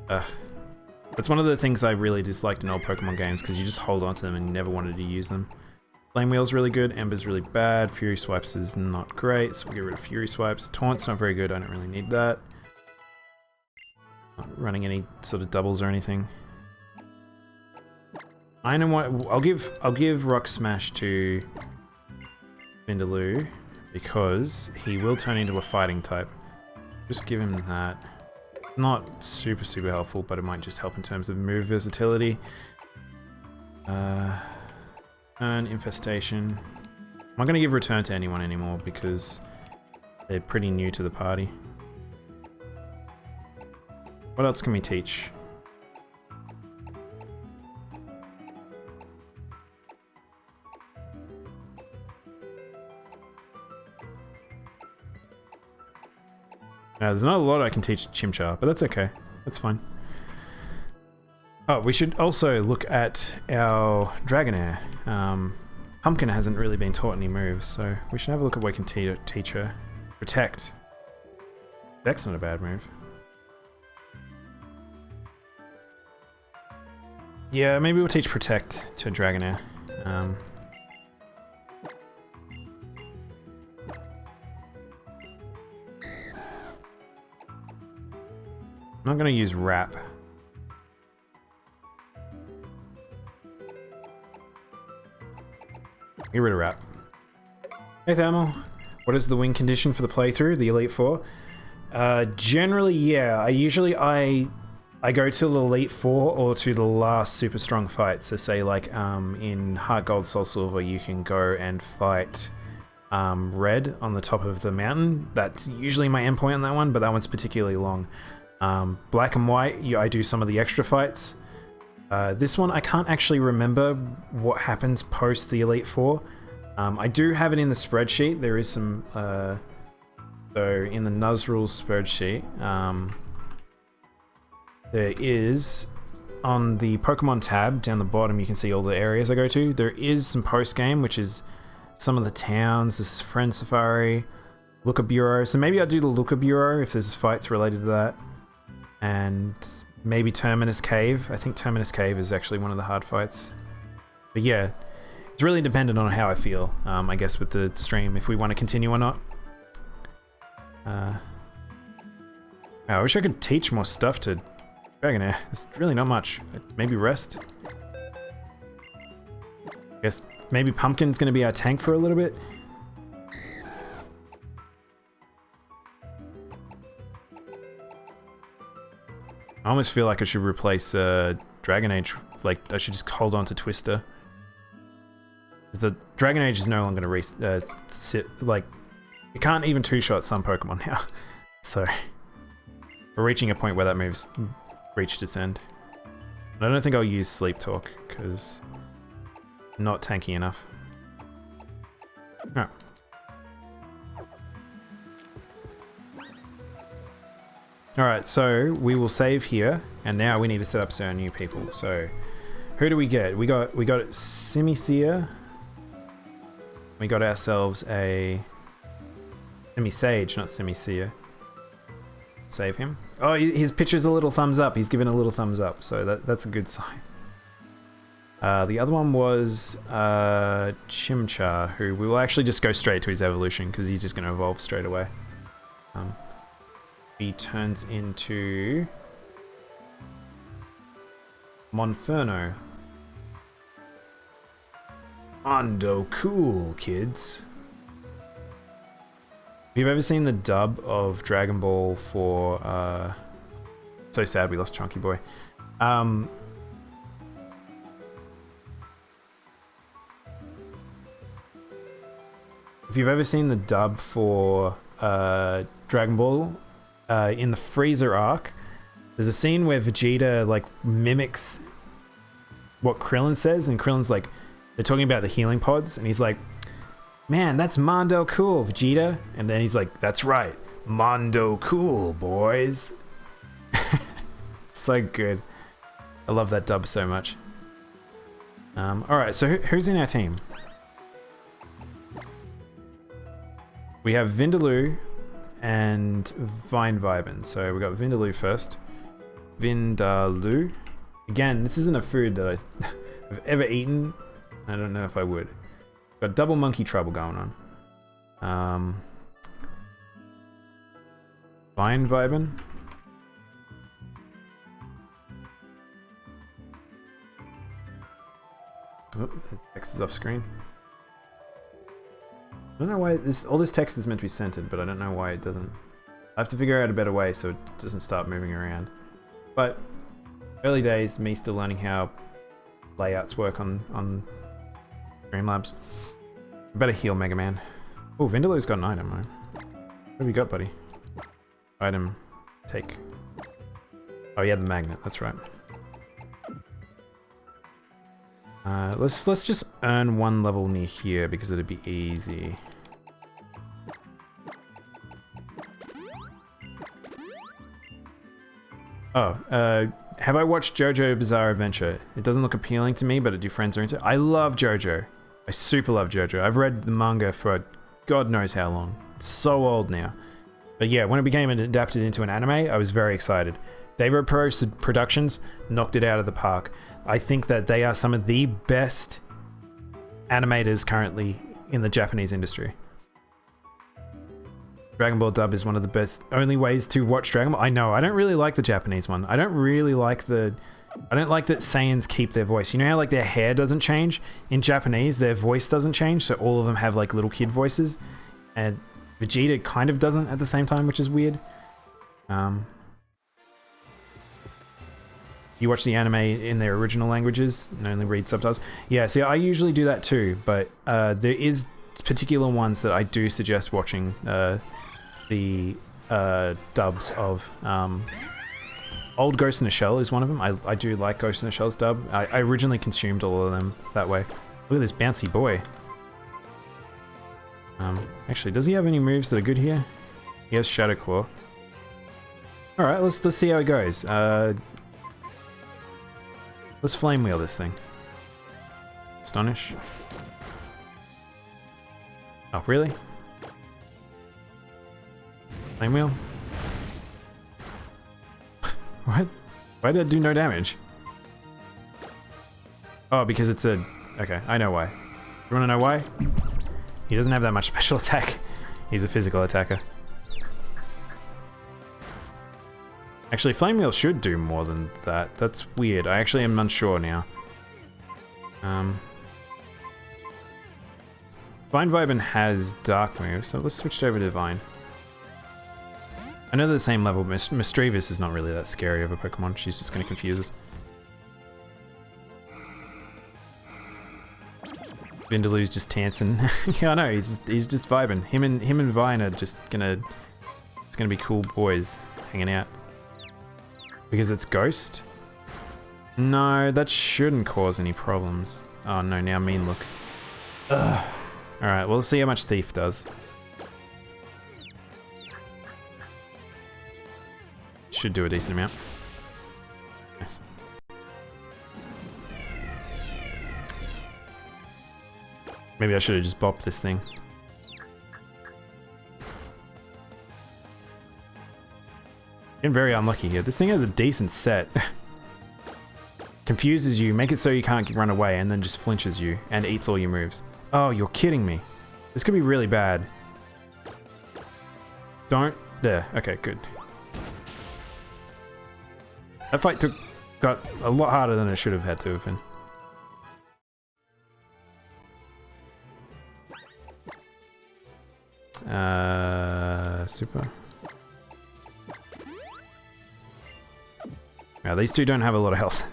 that's one of the things I really disliked in old Pokemon games, because you just hold on to them and never wanted to use them. Flame Wheel's really good, Ember's really bad, Fury Swipes is not great, so we'll get rid of Fury Swipes. Taunt's not very good, I don't really need that. Not running any sort of doubles or anything. I know what, I'll give Rock Smash to Vindaloo, because he will turn into a fighting type. Just give him that. Not super helpful, but it might just help in terms of move versatility. Infestation. I'm not going to give Return to anyone anymore because they're pretty new to the party. What else can we teach? Now, there's not a lot I can teach Chimchar, but that's okay. That's fine. Oh, we should also look at our Dragonair. Pumpkin hasn't really been taught any moves, so we should have a look at what we can teach her. Protect. Protect's not a bad move. Yeah, maybe we'll teach Protect to Dragonair. I'm not going to use Wrap. Get rid of Wrap. Hey Thermal, what is the win condition for the playthrough, the Elite Four? Generally, yeah. I go to the Elite Four or to the last super strong fight. So say like in Heart Gold, Soul Silver, you can go and fight Red on the top of the mountain. That's usually my endpoint on that one, but that one's particularly long. Black and White, I do some of the extra fights. This one, I can't actually remember what happens post the Elite Four. I do have it in the spreadsheet. There is some... so in the Nuzlocke spreadsheet, there is... On the Pokemon tab, down the bottom, you can see all the areas I go to. There is some post-game, which is some of the towns, this Friend Safari, Looker Bureau. So maybe I'll do the Looker Bureau if there's fights related to that. And maybe Terminus Cave. I think Terminus Cave is actually one of the hard fights. But yeah, it's really dependent on how I feel, I guess, with the stream, if we want to continue or not. I wish I could teach more stuff to Dragonair. There's really not much. Maybe Rest. I guess maybe Pumpkin's going to be our tank for a little bit. I almost feel like I should replace Dragon Age. Like, I should just hold on to Twister. The Dragon Age is no longer going to sit. Like, you can't even two-shot some Pokemon now. So, we're reaching a point where that move's reached its end. And I don't think I'll use Sleep Talk, because I'm not tanky enough. No. Alright, so we will save here, and now we need to set up our new people. So, who do we get? We got Simisear. We got ourselves a Semi-Sage, not Semi-Seer. Save him. Oh, his picture's a little thumbs up. He's given a little thumbs up, so that's a good sign. The other one was Chimchar, who we will actually just go straight to his evolution because he's just going to evolve straight away. He turns into Monferno. Mondo cool, kids. If you've ever seen the dub of Dragon Ball for... so sad we lost Chunky Boy. If you've ever seen the dub for Dragon Ball in the Freezer arc, there's a scene where Vegeta like mimics what Krillin says, and Krillin's like, they're talking about the healing pods, and he's like, man, that's Mondo cool, Vegeta. And then he's like, that's right, Mondo cool, boys. So good. I love that dub so much. Alright, so who's in our team? We have Vindaloo and Vine Vibin. So we got Vindaloo first. Vindaloo. Again, this isn't a food that I've ever eaten. I don't know if I would. Got double monkey trouble going on. Vine Vibin. Oh, the text is off screen. I don't know why all this text is meant to be centered, but I don't know why it doesn't. I have to figure out a better way so it doesn't start moving around. But early days, me still learning how layouts work on Streamlabs. Better heal Mega Man. Oh, Vindaloo's got an item, right? What have you got, buddy? Item, take. Oh, yeah, the magnet. That's right. Let's just earn one level near here because it'd be easy. Oh, have I watched JoJo Bizarre Adventure? It doesn't look appealing to me, but do friends are into it? I love JoJo. I super love JoJo. I've read the manga for God knows how long. It's so old now. But yeah, when it became adapted into an anime, I was very excited. Daimono Productions knocked it out of the park. I think that they are some of the best animators currently in the Japanese industry. Dragon Ball dub is one of the best, only ways to watch Dragon Ball. I know, I don't really like the Japanese one. I don't like that Saiyans keep their voice. You know how like their hair doesn't change? In Japanese, their voice doesn't change, so all of them have like little kid voices. And Vegeta kind of doesn't at the same time, which is weird. You watch the anime in their original languages and only read subtitles. Yeah, see, I usually do that too, but there is particular ones that I do suggest watching the dubs of. Old Ghost in the Shell is one of them. I do like Ghost in the Shell's dub. I originally consumed all of them that way. Look at this bouncy boy. Actually, does he have any moves that are good here? He has Shadow Claw. Alright, let's see how it goes. Let's flame wheel this thing. Astonish. Oh, really? Flame wheel? What? Why did it do no damage? Oh, because it's a... Okay, I know why. You wanna know why? He doesn't have that much special attack. He's a physical attacker. Actually, Flame Wheel should do more than that. That's weird. I actually am unsure now. Vine Vibin has Dark moves, so let's switch over to Vine. I know they're the same level, but Misdreavus is not really that scary of a Pokemon. She's just going to confuse us. Vindaloo's just tancing. Yeah, I know. He's just vibing. Him and Vine are just gonna. It's gonna be cool boys hanging out. Because it's Ghost? No, that shouldn't cause any problems. Oh no, now Mean Look. Ugh. Alright, well, let's see how much Thief does. Should do a decent amount. Nice. Maybe I should have just bopped this thing. Getting very unlucky here. This thing has a decent set. Confuses you, make it so you can't run away, and then just flinches you and eats all your moves. Oh, you're kidding me. This could be really bad. Don't. There. Okay, good. That fight got a lot harder than it should have had to have been. Super. Now, these two don't have a lot of health.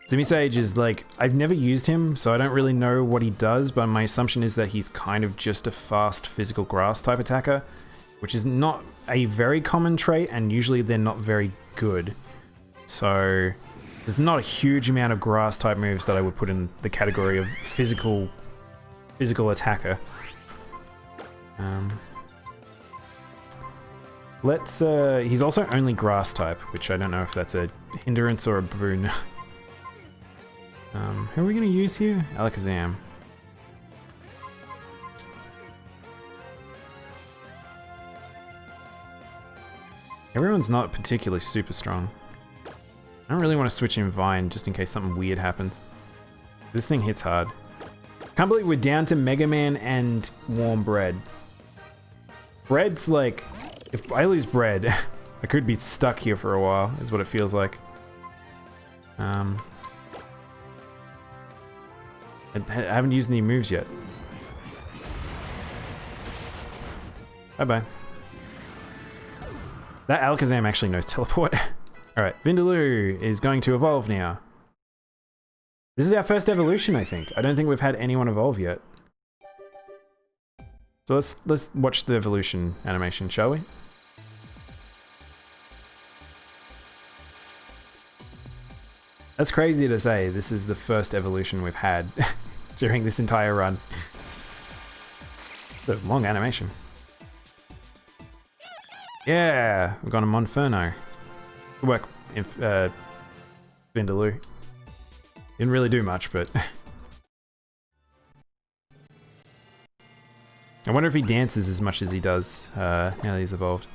Simisage is like, I've never used him, so I don't really know what he does, but my assumption is that he's kind of just a fast physical grass type attacker, which is not a very common trait, and usually they're not very good. So there's not a huge amount of grass type moves that I would put in the category of physical attacker. He's also only grass type, which I don't know if that's a hindrance or a boon. Who are we going to use here? Alakazam. Everyone's not particularly super strong. I don't really want to switch in Vine just in case something weird happens. This thing hits hard. Can't believe we're down to Mega Man and Warm Bread. Bread's like... If I lose Bread, I could be stuck here for a while, is what it feels like. I haven't used any moves yet. Bye-bye. That Alakazam actually knows Teleport. Alright, Vindaloo is going to evolve now. This is our first evolution, I think. I don't think we've had anyone evolve yet. So let's watch the evolution animation, shall we? That's crazy to say. This is the first evolution we've had during this entire run. It's a long animation. Yeah, we've got a Monferno. Good work, Vindaloo. Didn't really do much, but... I wonder if he dances as much as he does now that he's evolved.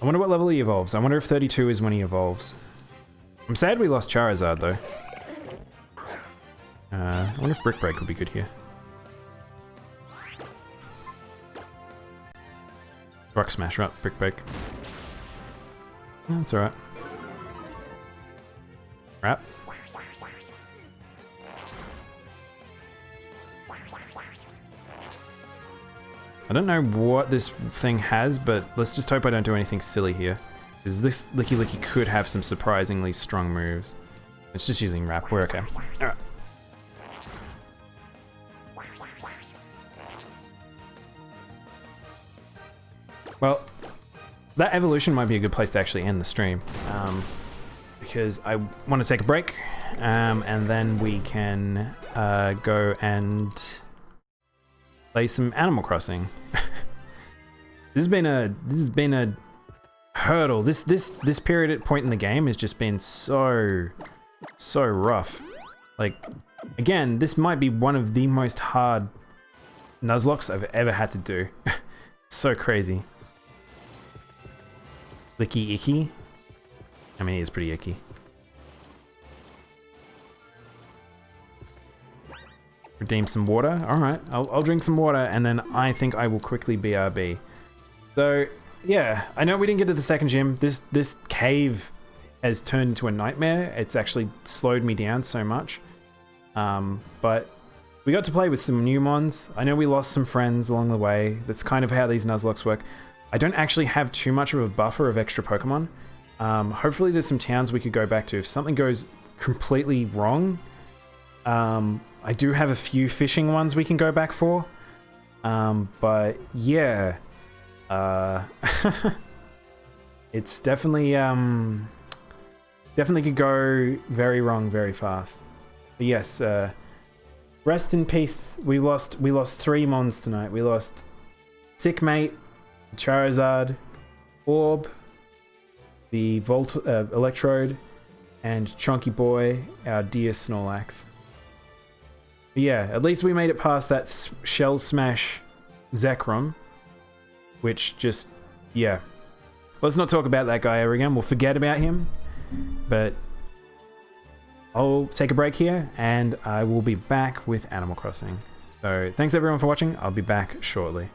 I wonder what level he evolves. I wonder if 32 is when he evolves. I'm sad we lost Charizard, though. I wonder if Brick Break would be good here. Rock Smash, right? Brick Break. That's alright. Wrap. I don't know what this thing has, but let's just hope I don't do anything silly here. Because this Licky Licky could have some surprisingly strong moves. It's just using Wrap. We're okay. Alright. Well, that evolution might be a good place to actually end the stream. Because I want to take a break. And then we can go and play some Animal Crossing. This has been a hurdle. This period at point in the game has just been so rough. Like, again, this might be one of the most hard Nuzlocks I've ever had to do. So crazy. Licky icky. I mean, he is pretty icky. Redeem some water. Alright, I'll drink some water, and then I think I will quickly BRB. So, yeah, I know we didn't get to the second gym. This cave has turned into a nightmare. It's actually slowed me down so much. But we got to play with some new mons. I know we lost some friends along the way. That's kind of how these Nuzlocks work. I don't actually have too much of a buffer of extra Pokemon. Hopefully there's some towns we could go back to. If something goes completely wrong, I do have a few fishing ones we can go back for. But yeah. It's definitely could go very wrong very fast. But yes, rest in peace. We lost 3 mons tonight. We lost Sick Mate, Charizard, Orb, the Electrode, and Chunky Boy, our dear Snorlax. But yeah, at least we made it past that Shell Smash Zekrom. which just, yeah. Let's not talk about that guy ever again. We'll forget about him. But I'll take a break here, and I will be back with Animal Crossing. So thanks everyone for watching. I'll be back shortly.